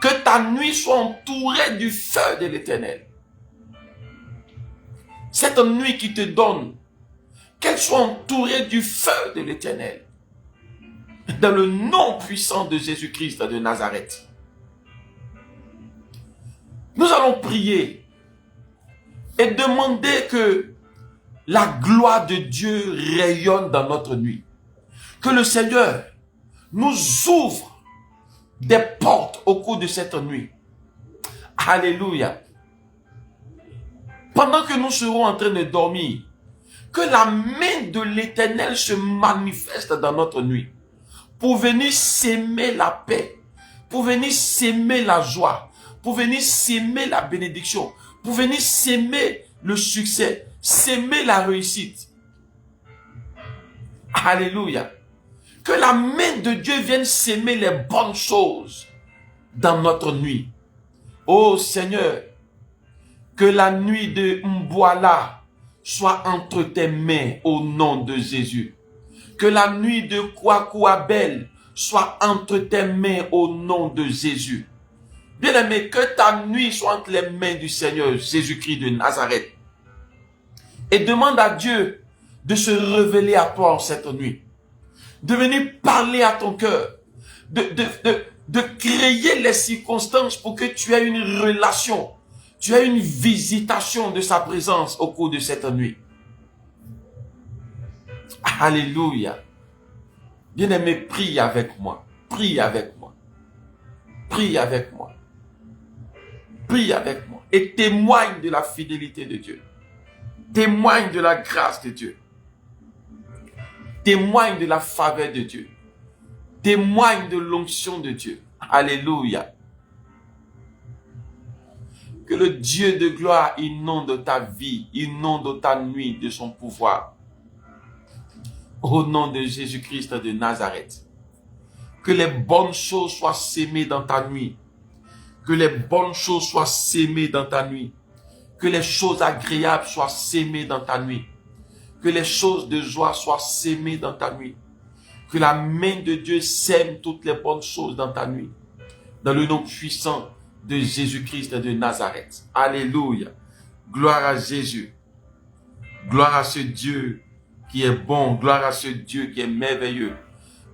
Que ta nuit soit entourée du feu de l'Éternel. Cette nuit qui te donne, qu'elle soit entourée du feu de l'Éternel. Dans le nom puissant de Jésus-Christ de Nazareth. Nous allons prier et demander que la gloire de Dieu rayonne dans notre nuit. Que le Seigneur nous ouvre des portes au cours de cette nuit. Alléluia. Pendant que nous serons en train de dormir, que la main de l'Éternel se manifeste dans notre nuit. Pour venir s'aimer la paix, pour venir s'aimer la joie, pour venir s'aimer la bénédiction, pour venir s'aimer le succès, s'aimer la réussite. Alléluia. Que la main de Dieu vienne s'aimer les bonnes choses dans notre nuit. Oh Seigneur, que la nuit de Mbouala soit entre tes mains au nom de Jésus. Que la nuit de Kwakouabel soit entre tes mains au nom de Jésus. Bien-aimé, que ta nuit soit entre les mains du Seigneur Jésus-Christ de Nazareth. Et demande à Dieu de se révéler à toi en cette nuit, de venir parler à ton cœur, de créer les circonstances pour que tu aies une relation, tu aies une visitation de sa présence au cours de cette nuit. Alléluia. Bien-aimé, prie avec moi. Prie avec moi. Prie avec moi. Prie avec moi. Et témoigne de la fidélité de Dieu. Témoigne de la grâce de Dieu. Témoigne de la faveur de Dieu. Témoigne de l'onction de Dieu. Alléluia. Que le Dieu de gloire inonde ta vie, inonde ta nuit de son pouvoir. Au nom de Jésus-Christ de Nazareth. Que les bonnes choses soient sémées dans ta nuit. Que les bonnes choses soient sémées dans ta nuit. Que les choses agréables soient sémées dans ta nuit. Que les choses de joie soient sémées dans ta nuit. Que la main de Dieu sème toutes les bonnes choses dans ta nuit. Dans le nom puissant de Jésus-Christ de Nazareth. Alléluia. Gloire à Jésus. Gloire à ce Dieu qui est bon. Gloire à ce Dieu qui est merveilleux.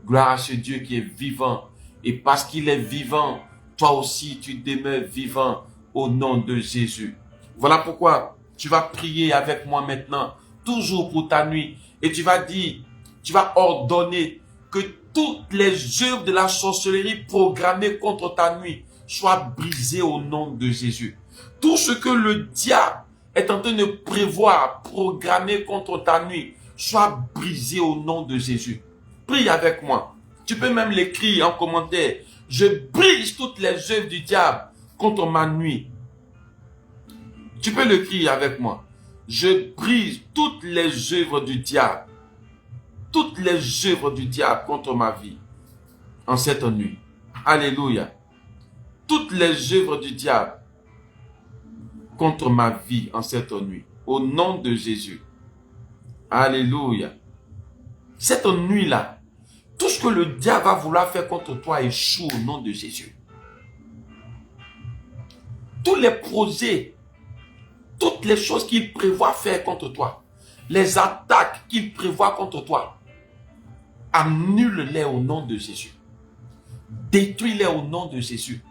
Gloire à ce Dieu qui est vivant. Et parce qu'il est vivant, toi aussi tu demeures vivant au nom de Jésus. Voilà pourquoi tu vas prier avec moi maintenant, toujours pour ta nuit. Et tu vas dire, tu vas ordonner que toutes les œuvres de la sorcellerie programmées contre ta nuit soient brisées au nom de Jésus. Tout ce que le diable est en train de prévoir, programmer contre ta nuit, soit brisé au nom de Jésus. Prie avec moi. Tu peux même l'écrire en commentaire. Je brise toutes les œuvres du diable contre ma nuit. Tu peux l'écrire avec moi. Je brise toutes les œuvres du diable. Toutes les œuvres du diable contre ma vie en cette nuit. Alléluia. Toutes les œuvres du diable contre ma vie en cette nuit. Au nom de Jésus. Alléluia. Cette nuit-là, tout ce que le diable va vouloir faire contre toi échoue au nom de Jésus. Tous les projets, toutes les choses qu'il prévoit faire contre toi, les attaques qu'il prévoit contre toi, annule-les au nom de Jésus. Détruis-les au nom de Jésus.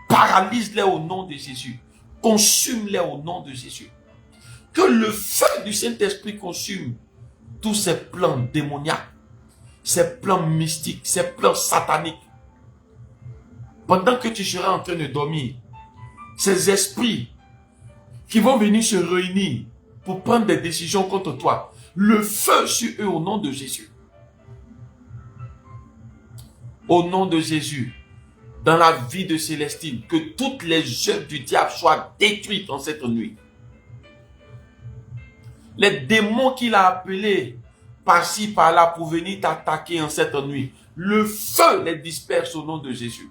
Paralyse-les au nom de Jésus. Consume-les au nom de Jésus. Que le feu du Saint-Esprit consume tous ces plans démoniaques, ces plans mystiques, ces plans sataniques. Pendant que tu seras en train de dormir, ces esprits qui vont venir se réunir pour prendre des décisions contre toi, le feu sur eux au nom de Jésus. Au nom de Jésus, dans la vie de Célestine, que toutes les œuvres du diable soient détruites en cette nuit. Les démons qu'il a appelés par-ci, par-là pour venir t'attaquer en cette nuit, le feu les disperse au nom de Jésus.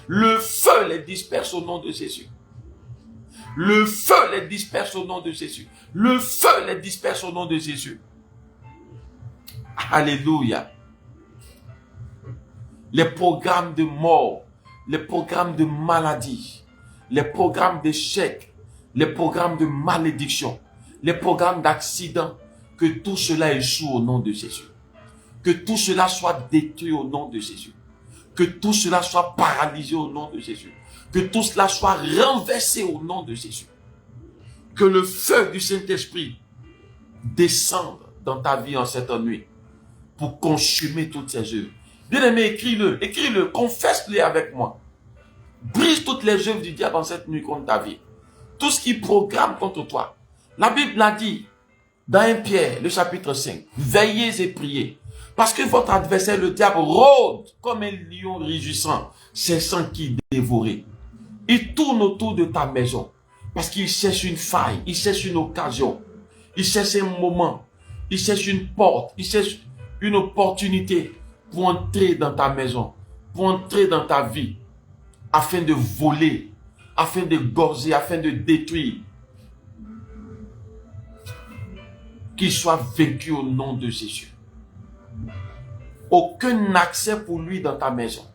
Le feu les disperse au nom de Jésus. Le feu les disperse au nom de Jésus. Le feu les disperse au nom de Jésus. Alléluia. Les programmes de mort, les programmes de maladie, les programmes d'échec, les programmes de malédiction, les programmes d'accident, que tout cela échoue au nom de Jésus. Que tout cela soit détruit au nom de Jésus. Que tout cela soit paralysé au nom de Jésus. Que tout cela soit renversé au nom de Jésus. Que le feu du Saint-Esprit descende dans ta vie en cette nuit pour consumer toutes ces œuvres. Bien-aimé, écris-le, confesse-le avec moi. Brise toutes les œuvres du diable en cette nuit contre ta vie. Tout ce qui programme contre toi. La Bible l'a dit dans 1 Pierre, le chapitre 5. Veillez et priez. Parce que votre adversaire, le diable, rôde comme un lion rugissant, cherchant qui dévorer. Il tourne autour de ta maison. Parce qu'il cherche une faille, il cherche une occasion. Il cherche un moment. Il cherche une porte. Il cherche une opportunité pour entrer dans ta maison, pour entrer dans ta vie, afin de voler, afin de gorger, afin de détruire. Qu'il soit vaincu au nom de Jésus. Aucun accès pour lui dans ta maison.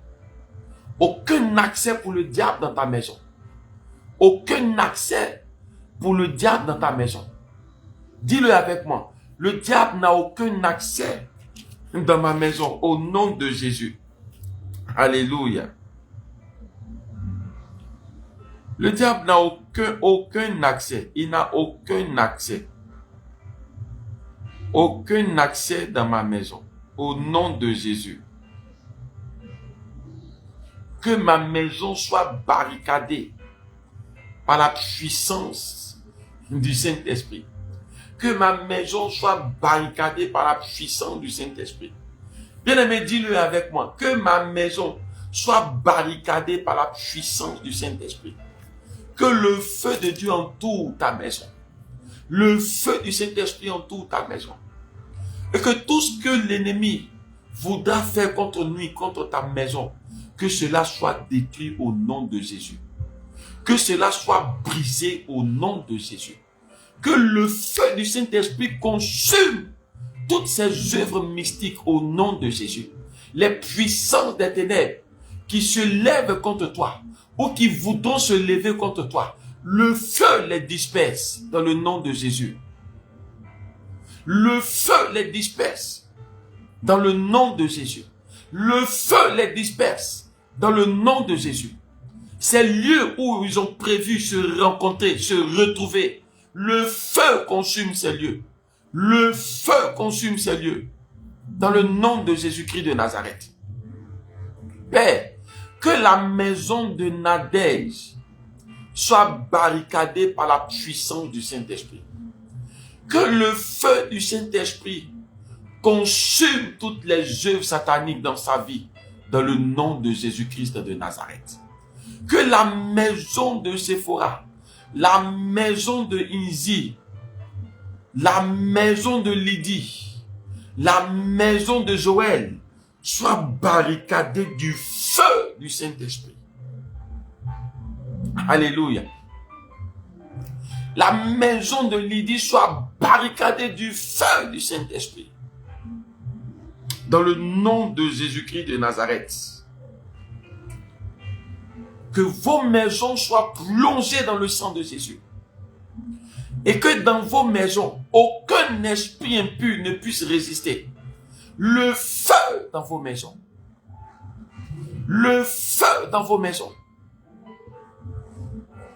Aucun accès pour le diable dans ta maison. Aucun accès pour le diable dans ta maison. Dis-le avec moi. Le diable n'a aucun accès dans ma maison au nom de Jésus. Alléluia. Le diable n'a aucun accès. Il n'a aucun accès. Aucun accès dans ma maison. Au nom de Jésus. Que ma maison soit barricadée par la puissance du Saint-Esprit. Que ma maison soit barricadée par la puissance du Saint-Esprit. Bien-aimé, dis-le avec moi. Que ma maison soit barricadée par la puissance du Saint-Esprit. Que le feu de Dieu entoure ta maison. Le feu du Saint-Esprit entoure ta maison. Et que tout ce que l'ennemi voudra faire contre nuit, contre ta maison, que cela soit détruit au nom de Jésus. Que cela soit brisé au nom de Jésus. Que le feu du Saint-Esprit consume toutes ces œuvres mystiques au nom de Jésus. Les puissances des ténèbres qui se lèvent contre toi ou qui voudront se lever contre toi. Le feu les disperse dans le nom de Jésus. Le feu les disperse dans le nom de Jésus. Le feu les disperse dans le nom de Jésus. Ces lieux où ils ont prévu se rencontrer, se retrouver, le feu consume ces lieux. Le feu consume ces lieux. Dans le nom de Jésus-Christ de Nazareth. Père, que la maison de Nadège soit barricadée par la puissance du Saint-Esprit. Que le feu du Saint-Esprit consume toutes les œuvres sataniques dans sa vie, dans le nom de Jésus-Christ de Nazareth. Que la maison de Séphora, la maison de Inzi, la maison de Lydie, la maison de Joël soit barricadée du feu du Saint-Esprit. Alléluia. La maison de Lydie soit barricadée du feu du Saint-Esprit. Dans le nom de Jésus-Christ de Nazareth. Que vos maisons soient plongées dans le sang de Jésus. Et que dans vos maisons, aucun esprit impur ne puisse résister. Le feu dans vos maisons. Le feu dans vos maisons.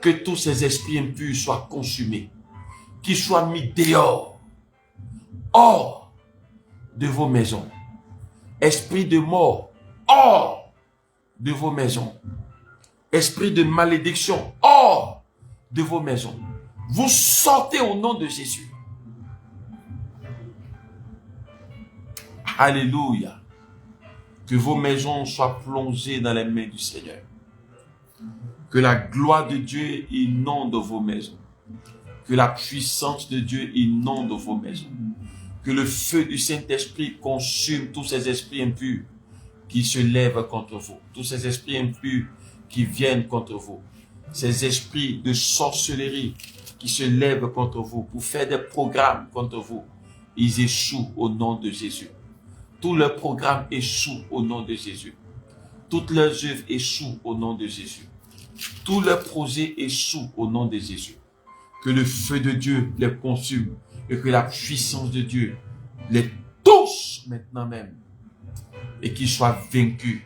Que tous ces esprits impurs soient consumés. Qu'ils soient mis dehors. Hors de vos maisons. Esprit de mort. Hors de vos maisons. Esprit de malédiction. Hors de vos maisons. Vous sortez au nom de Jésus. Alléluia. Que vos maisons soient plongées dans les mains du Seigneur. Que la gloire de Dieu inonde vos maisons. Que la puissance de Dieu inonde vos maisons. Que le feu du Saint-Esprit consume tous ces esprits impurs qui se lèvent contre vous. Tous ces esprits impurs qui viennent contre vous. Ces esprits de sorcellerie qui se lèvent contre vous pour faire des programmes contre vous. Ils échouent au nom de Jésus. Tous leurs programmes échouent au nom de Jésus. Toutes leurs œuvres échouent au nom de Jésus. Tous leurs projets échouent au nom de Jésus. Que le feu de Dieu les consume et que la puissance de Dieu les touche maintenant même et qu'ils soient vaincus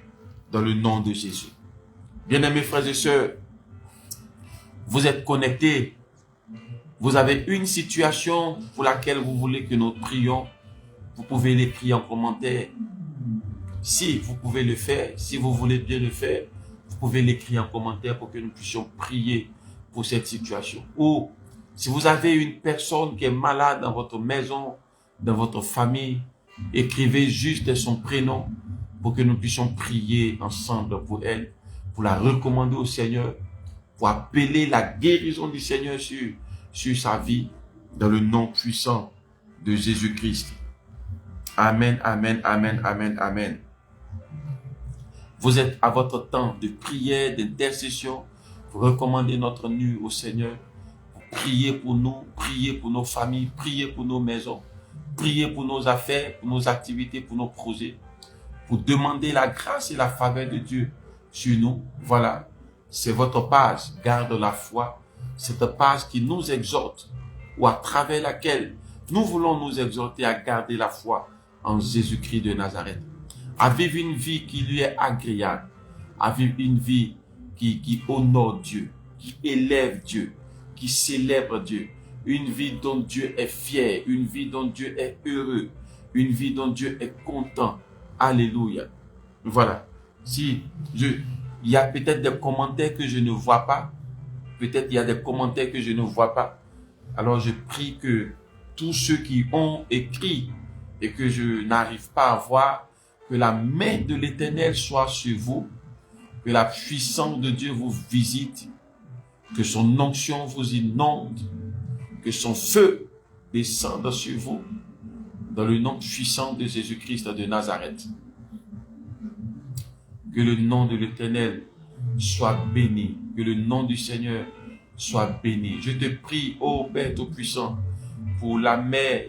dans le nom de Jésus. Bien-aimés frères et sœurs, vous êtes connectés. Vous avez une situation pour laquelle vous voulez que nous prions. Vous pouvez l'écrire en commentaire. Si vous pouvez le faire, si vous voulez bien le faire, vous pouvez l'écrire en commentaire pour que nous puissions prier pour cette situation. Ou si vous avez une personne qui est malade dans votre maison, dans votre famille, écrivez juste son prénom pour que nous puissions prier ensemble pour elle, pour la recommander au Seigneur, pour appeler la guérison du Seigneur sur sa vie, dans le nom puissant de Jésus-Christ. Amen, amen, amen, amen, amen. Vous êtes à votre temps de prière, d'intercession. Vous recommandez notre nuit au Seigneur. Priez pour nous, priez pour nos familles, priez pour nos maisons, priez pour nos affaires, pour nos activités, pour nos projets. Pour demander la grâce et la faveur de Dieu sur nous. Voilà, c'est votre page, garde la foi. Cette page qui nous exhorte ou à travers laquelle nous voulons nous exhorter à garder la foi en Jésus-Christ de Nazareth, à vivre une vie qui lui est agréable, à vivre une vie qui honore Dieu, qui élève Dieu, qui célèbre Dieu, une vie dont Dieu est fier, une vie dont Dieu est heureux, une vie dont Dieu est content. Alléluia. Voilà. Il y a peut-être des commentaires que je ne vois pas, peut-être il y a des commentaires que je ne vois pas. Alors je prie que tous ceux qui ont écrit et que je n'arrive pas à voir, que la main de l'Éternel soit sur vous, que la puissance de Dieu vous visite, que son onction vous inonde, que son feu descende sur vous, dans le nom puissant de Jésus-Christ de Nazareth. Que le nom de l'Éternel soit béni, que le nom du Seigneur soit béni. Je te prie, ô Père Tout-Puissant, pour la mère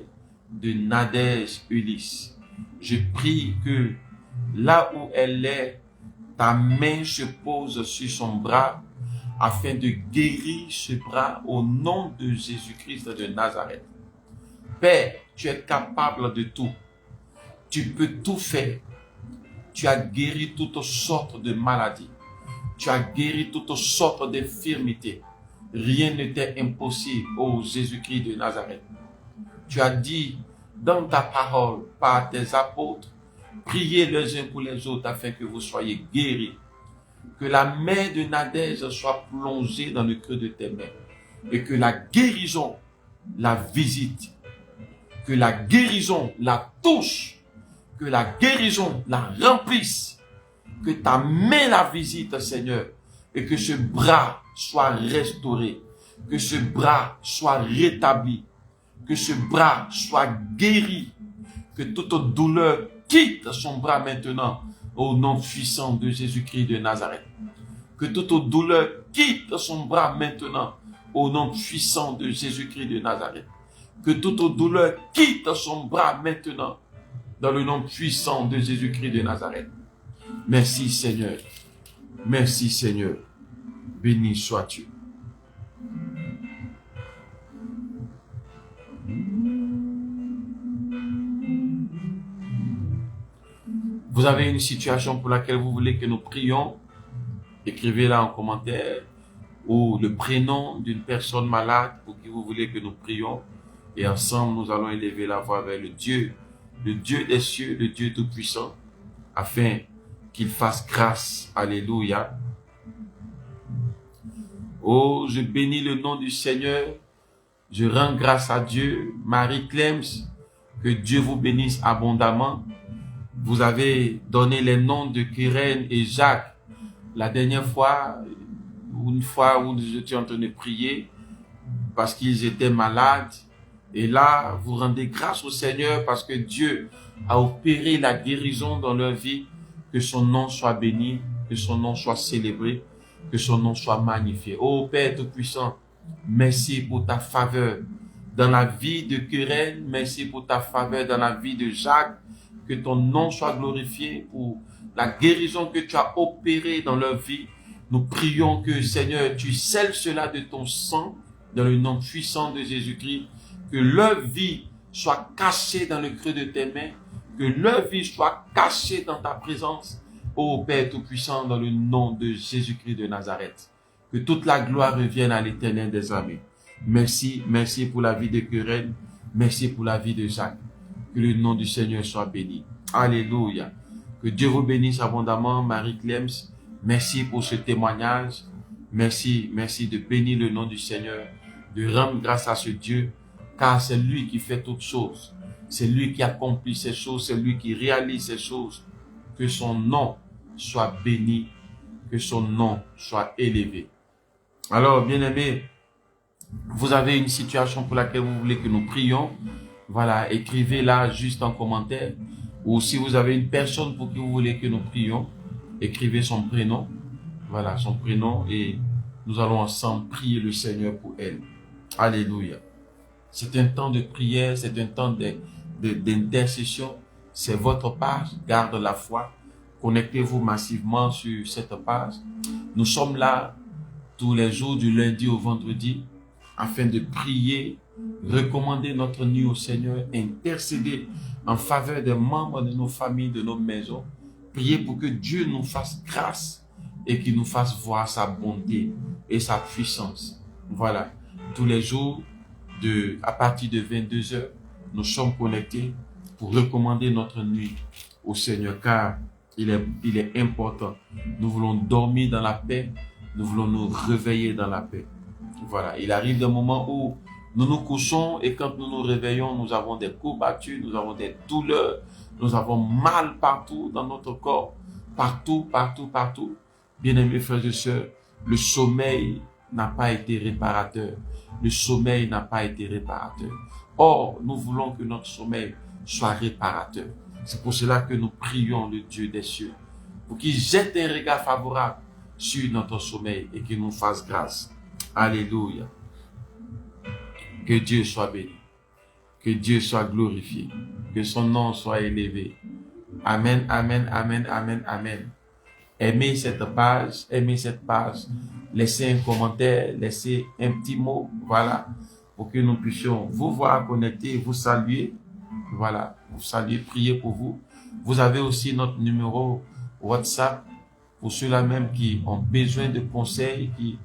de Nadège Ulysse. Je prie que là où elle est, ta main se pose sur son bras afin de guérir ce bras au nom de Jésus-Christ de Nazareth. Père, tu es capable de tout. Tu peux tout faire. Tu as guéri toutes sortes de maladies. Tu as guéri toutes sortes d'infirmités. Rien ne t'est impossible, ô Jésus-Christ de Nazareth. Tu as dit dans ta parole par tes apôtres, priez les uns pour les autres afin que vous soyez guéris. Que la main de Nadège soit plongée dans le creux de tes mains et que la guérison la visite, que la guérison la touche, que la guérison la remplisse, que ta main la visite, Seigneur, et que ce bras soit restauré, que ce bras soit rétabli, que ce bras soit guéri, que toute douleur quitte son bras maintenant au nom puissant de Jésus-Christ de Nazareth. Que toute douleur quitte son bras maintenant au nom puissant de Jésus-Christ de Nazareth. Que toute douleur quitte son bras maintenant dans le nom puissant de Jésus-Christ de Nazareth. Merci Seigneur. Merci Seigneur. Béni sois-tu. Vous avez une situation pour laquelle vous voulez que nous prions, écrivez-la en commentaire, ou le prénom d'une personne malade pour qui vous voulez que nous prions, et ensemble nous allons élever la voix vers le Dieu des cieux, le Dieu tout-puissant, afin qu'il fasse grâce. Alléluia. Oh, je bénis le nom du Seigneur, je rends grâce à Dieu. Marie Clems, que Dieu vous bénisse abondamment. Vous avez donné les noms de Keren et Jacques. La dernière fois, une fois où nous étions en train de prier, parce qu'ils étaient malades. Et là, vous rendez grâce au Seigneur parce que Dieu a opéré la guérison dans leur vie. Que son nom soit béni, que son nom soit célébré, que son nom soit magnifié. Ô Père Tout-Puissant, merci pour ta faveur dans la vie de Keren. Merci pour ta faveur dans la vie de Jacques. Que ton nom soit glorifié pour la guérison que tu as opérée dans leur vie. Nous prions que, Seigneur, tu scelles cela de ton sang, dans le nom puissant de Jésus-Christ. Que leur vie soit cachée dans le creux de tes mains. Que leur vie soit cachée dans ta présence. Ô Père Tout-Puissant, dans le nom de Jésus-Christ de Nazareth. Que toute la gloire revienne à l'Éternel des armées. Merci, merci pour la vie de Keren. Merci pour la vie de Jacques. Que le nom du Seigneur soit béni. Alléluia. Que Dieu vous bénisse abondamment, Marie Clems. Merci pour ce témoignage. Merci, merci de bénir le nom du Seigneur, de rendre grâce à ce Dieu, car c'est lui qui fait toutes choses. C'est lui qui accomplit ces choses, c'est lui qui réalise ces choses. Que son nom soit béni, que son nom soit élevé. Alors, bien-aimés, vous avez une situation pour laquelle vous voulez que nous prions. Voilà, écrivez-la juste en commentaire. Ou si vous avez une personne pour qui vous voulez que nous prions, écrivez son prénom. Voilà, son prénom, et nous allons ensemble prier le Seigneur pour elle. Alléluia. C'est un temps de prière, c'est un temps d'intercession. C'est votre page, garde la foi. Connectez-vous massivement sur cette page. Nous sommes là tous les jours du lundi au vendredi afin de prier recommander notre nuit au Seigneur, intercéder en faveur des membres de nos familles, de nos maisons, prier pour que Dieu nous fasse grâce et qu'il nous fasse voir sa bonté et sa puissance. Voilà, tous les jours, à partir de 22 heures, nous sommes connectés pour recommander notre nuit au Seigneur, car il est important. Nous voulons dormir dans la paix, nous voulons nous réveiller dans la paix. Voilà, il arrive des moments où nous nous couchons et quand nous nous réveillons, nous avons des courbatures, nous avons des douleurs, nous avons mal partout dans notre corps, partout. Bien-aimés frères et sœurs, le sommeil n'a pas été réparateur. Le sommeil n'a pas été réparateur. Or, nous voulons que notre sommeil soit réparateur. C'est pour cela que nous prions le Dieu des cieux, pour qu'il jette un regard favorable sur notre sommeil et qu'il nous fasse grâce. Alléluia. Que Dieu soit béni. Que Dieu soit glorifié. Que son nom soit élevé. Amen, amen, amen, amen, amen. Aimez cette page, laissez un commentaire, laissez un petit mot, voilà, pour que nous puissions vous voir connecter, vous saluer, voilà, vous saluer, prier pour vous. Vous avez aussi notre numéro WhatsApp pour ceux-là même qui ont besoin de conseils, qui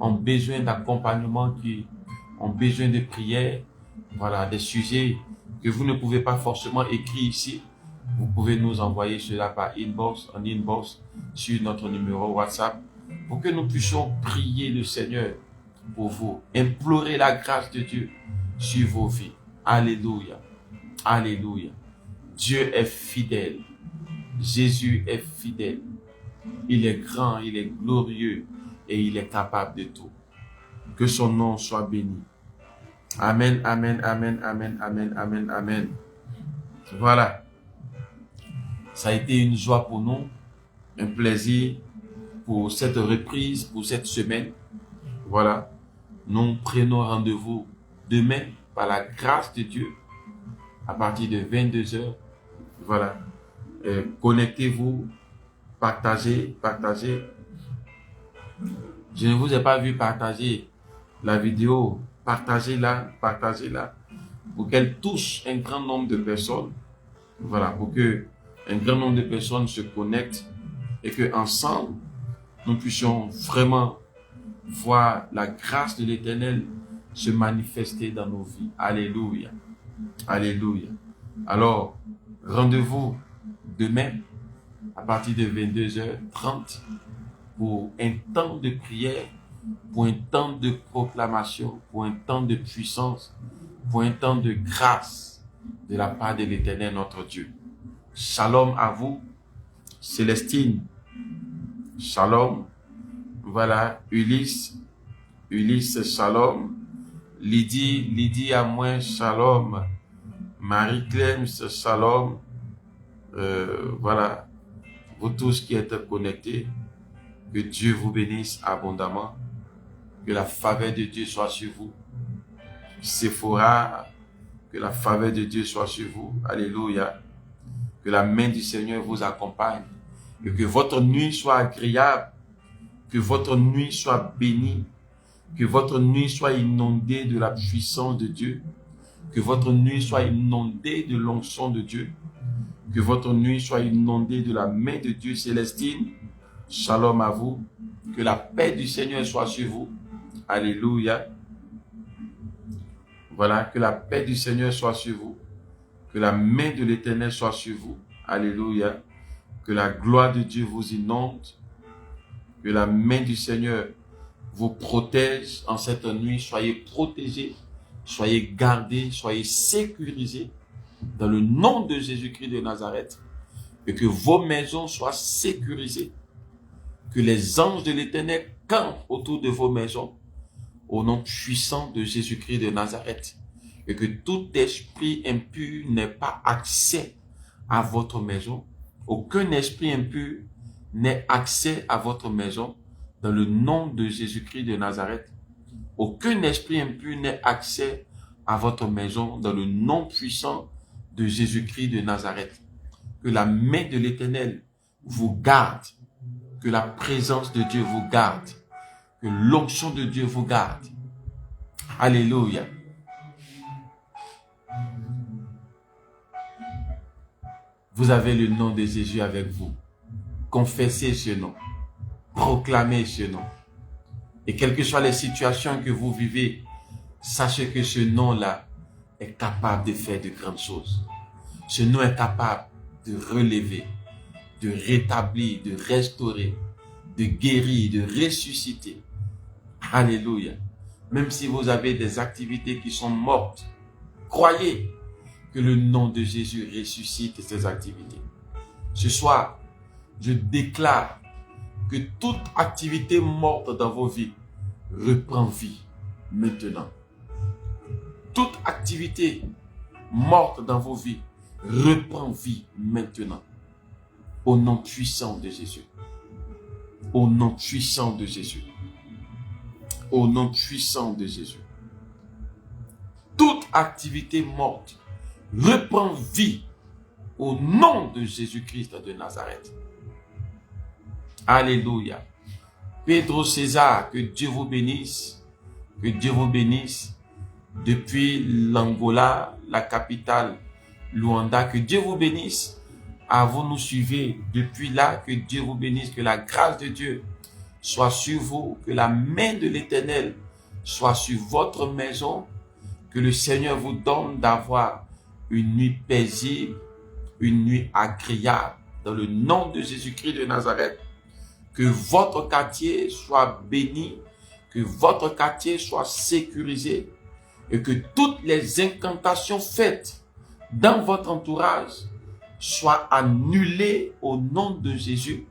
ont besoin d'accompagnement, qui ont besoin de prière, voilà, des sujets que vous ne pouvez pas forcément écrire ici. Vous pouvez nous envoyer cela par en inbox sur notre numéro WhatsApp pour que nous puissions prier le Seigneur pour vous, implorer la grâce de Dieu sur vos vies. Alléluia. Alléluia. Dieu est fidèle. Jésus est fidèle. Il est grand, il est glorieux et il est capable de tout. Que son nom soit béni. Amen, amen, amen, amen, amen, amen, amen. Voilà. Ça a été une joie pour nous, un plaisir pour cette reprise, pour cette semaine. Voilà. Nous prenons rendez-vous demain par la grâce de Dieu à partir de 22 heures. Voilà. Connectez-vous, partagez. Je ne vous ai pas vu partager la vidéo. Partagez-la pour qu'elle touche un grand nombre de personnes. Voilà, pour que un grand nombre de personnes se connectent et que ensemble nous puissions vraiment voir la grâce de l'Éternel se manifester dans nos vies. Alléluia. Alléluia. Alors, rendez-vous demain à partir de 22h30 pour un temps de prière, pour un temps de proclamation, pour un temps de puissance, pour un temps de grâce de la part de l'Éternel notre Dieu. Shalom à vous, Célestine. Shalom. Voilà, Ulysse, shalom. Lydie à moi, shalom. Marie-Clem, shalom. Voilà, vous tous qui êtes connectés, que Dieu vous bénisse abondamment, que la faveur de Dieu soit sur vous. Sephora, que la faveur de Dieu soit sur vous. Alléluia. Que la main du Seigneur vous accompagne et que votre nuit soit agréable, que votre nuit soit bénie, que votre nuit soit inondée de la puissance de Dieu, que votre nuit soit inondée de l'onction de Dieu, que votre nuit soit inondée de la main de Dieu. Célestine, shalom à vous, que la paix du Seigneur soit sur vous. Alléluia. Voilà, que la paix du Seigneur soit sur vous. Que la main de l'Éternel soit sur vous. Alléluia. Que la gloire de Dieu vous inonde. Que la main du Seigneur vous protège en cette nuit. Soyez protégés, soyez gardés, soyez sécurisés dans le nom de Jésus-Christ de Nazareth. Et que vos maisons soient sécurisées. Que les anges de l'Éternel campent autour de vos maisons au nom puissant de Jésus-Christ de Nazareth. Et que tout esprit impur n'ait pas accès à votre maison. Aucun esprit impur n'ait accès à votre maison dans le nom de Jésus-Christ de Nazareth. Aucun esprit impur n'ait accès à votre maison dans le nom puissant de Jésus-Christ de Nazareth. Que la main de l'Éternel vous garde. Que la présence de Dieu vous garde. Que l'onction de Dieu vous garde. Alléluia. Vous avez le nom de Jésus avec vous. Confessez ce nom. Proclamez ce nom. Et quelles que soient les situations que vous vivez, sachez que ce nom-là est capable de faire de grandes choses. Ce nom est capable de relever, de rétablir, de restaurer, de guérir, de ressusciter. Alléluia. Même si vous avez des activités qui sont mortes, croyez que le nom de Jésus ressuscite ces activités. Ce soir, je déclare que toute activité morte dans vos vies reprend vie maintenant. Toute activité morte dans vos vies reprend vie maintenant. Au nom puissant de Jésus. Au nom puissant de Jésus. Au nom puissant de Jésus. Toute activité morte reprend vie au nom de Jésus-Christ de Nazareth. Alléluia. Pedro César, que Dieu vous bénisse. Que Dieu vous bénisse. Depuis l'Angola, la capitale Luanda, que Dieu vous bénisse. À vous nous suivez depuis là, que Dieu vous bénisse, que la grâce de Dieu soit sur vous, que la main de l'Éternel soit sur votre maison, que le Seigneur vous donne d'avoir une nuit paisible, une nuit agréable, dans le nom de Jésus-Christ de Nazareth. Que votre quartier soit béni, que votre quartier soit sécurisé et que toutes les incantations faites dans votre entourage soient annulées au nom de Jésus.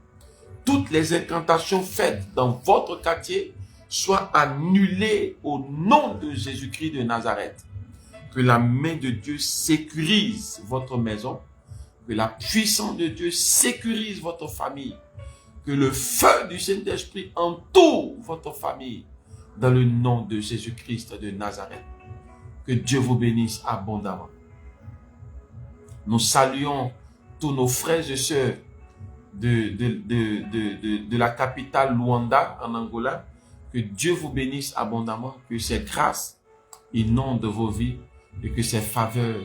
Toutes les incantations faites dans votre quartier soient annulées au nom de Jésus-Christ de Nazareth. Que la main de Dieu sécurise votre maison, que la puissance de Dieu sécurise votre famille, que le feu du Saint-Esprit entoure votre famille dans le nom de Jésus-Christ de Nazareth. Que Dieu vous bénisse abondamment. Nous saluons tous nos frères et sœurs de la capitale Luanda en Angola. Que Dieu vous bénisse abondamment, que ses grâces inondent vos vies et que ses faveurs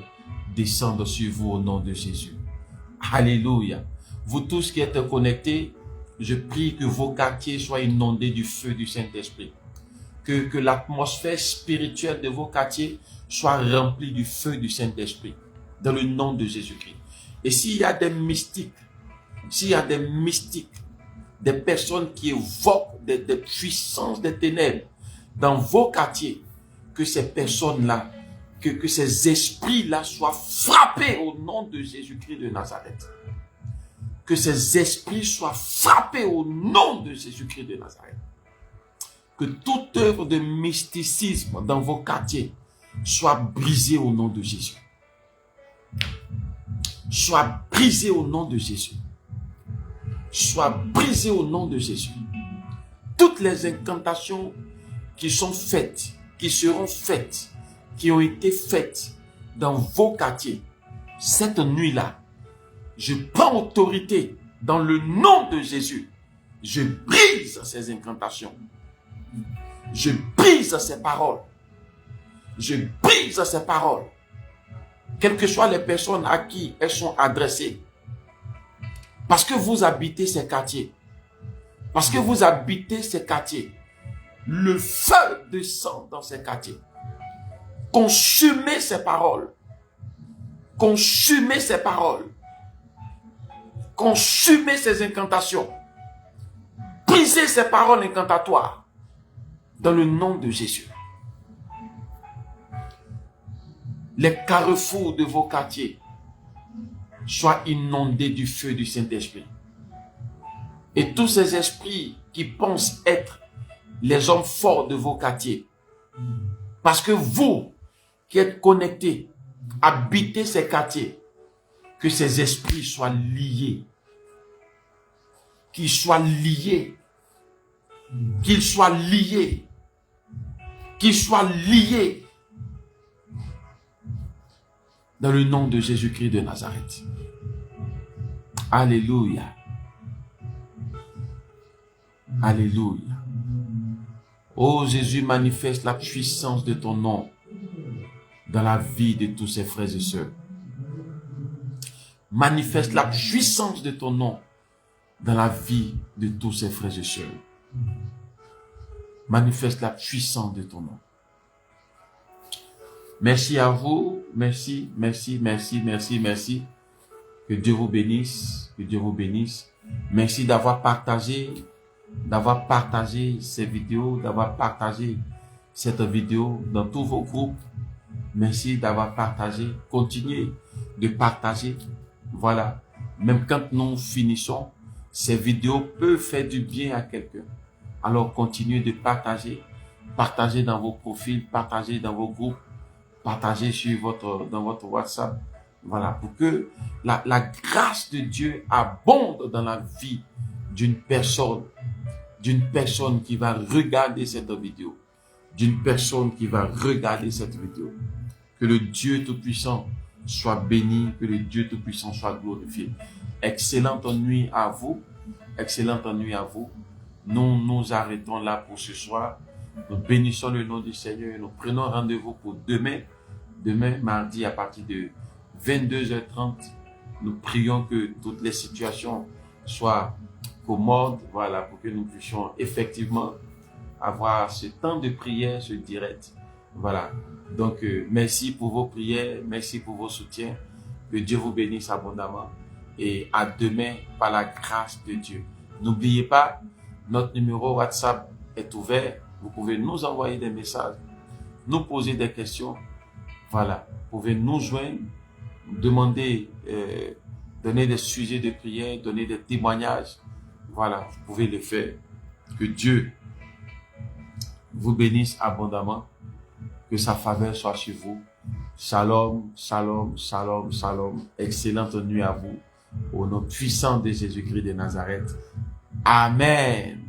descendent sur vous au nom de Jésus. Alléluia. Vous tous qui êtes connectés, je prie que vos quartiers soient inondés du feu du Saint-Esprit. Que l'atmosphère spirituelle de vos quartiers soit remplie du feu du Saint-Esprit. Dans le nom de Jésus-Christ. Et s'il y a des mystiques, des personnes qui évoquent des puissances des ténèbres dans vos quartiers, que ces personnes-là, que ces esprits-là soient frappés au nom de Jésus-Christ de Nazareth. Que ces esprits soient frappés au nom de Jésus-Christ de Nazareth. Que toute œuvre de mysticisme dans vos quartiers soit brisée au nom de Jésus. Soit brisée au nom de Jésus. Soit brisée au nom de Jésus. Toutes les incantations qui sont faites, qui seront faites, qui ont été faites dans vos quartiers, cette nuit-là, je prends autorité dans le nom de Jésus. Je brise ces incantations. Je brise ces paroles. Je brise ces paroles. Quelles que soient les personnes à qui elles sont adressées. Parce que vous habitez ces quartiers. Parce que vous habitez ces quartiers. Le feu descend dans ces quartiers. Consumez ces paroles. Consumez ces paroles. Consumez ces incantations. Brisez ces paroles incantatoires. Dans le nom de Jésus. Les carrefours de vos quartiers soient inondés du feu du Saint-Esprit. Et tous ces esprits qui pensent être les hommes forts de vos quartiers, parce que vous qui êtes connectés, habitez ces quartiers, que ces esprits soient liés, qu'ils soient liés, qu'ils soient liés, qu'ils soient liés, dans le nom de Jésus-Christ de Nazareth. Alléluia. Alléluia. Oh Jésus, manifeste la puissance de ton nom dans la vie de tous ses frères et sœurs. Manifeste la puissance de ton nom dans la vie de tous ces frères et sœurs. Manifeste la puissance de ton nom. Merci à vous. Merci, merci, merci, merci, merci. Que Dieu vous bénisse. Que Dieu vous bénisse. Merci d'avoir partagé ces vidéos, d'avoir partagé cette vidéo dans tous vos groupes. Merci d'avoir partagé. Continuez de partager. Voilà. Même quand nous finissons, ces vidéos peuvent faire du bien à quelqu'un. Alors continuez de partager. Partagez dans vos profils, partagez dans vos groupes, partagez dans votre WhatsApp. Voilà. Pour que la grâce de Dieu abonde dans la vie d'une personne qui va regarder cette vidéo. D'une personne qui va regarder cette vidéo. Que le Dieu Tout-Puissant soit béni, que le Dieu Tout-Puissant soit glorifié. Excellente nuit à vous. Excellente nuit à vous. Nous nous arrêtons là pour ce soir. Nous bénissons le nom du Seigneur. Nous prenons rendez-vous pour demain. Demain, mardi, à partir de 22h30. Nous prions que toutes les situations soient commodes. Voilà, pour que nous puissions effectivement avoir ce temps de prière, ce direct. Voilà. Donc, merci pour vos prières, merci pour vos soutiens. Que Dieu vous bénisse abondamment. Et à demain, par la grâce de Dieu. N'oubliez pas, notre numéro WhatsApp est ouvert. Vous pouvez nous envoyer des messages, nous poser des questions. Voilà. Vous pouvez nous joindre, demander, donner des sujets de prière, donner des témoignages. Voilà. Vous pouvez le faire. Que Dieu vous bénisse abondamment. Que sa faveur soit sur vous. Shalom, shalom, shalom, shalom. Excellente nuit à vous. Au nom puissant de Jésus-Christ de Nazareth. Amen.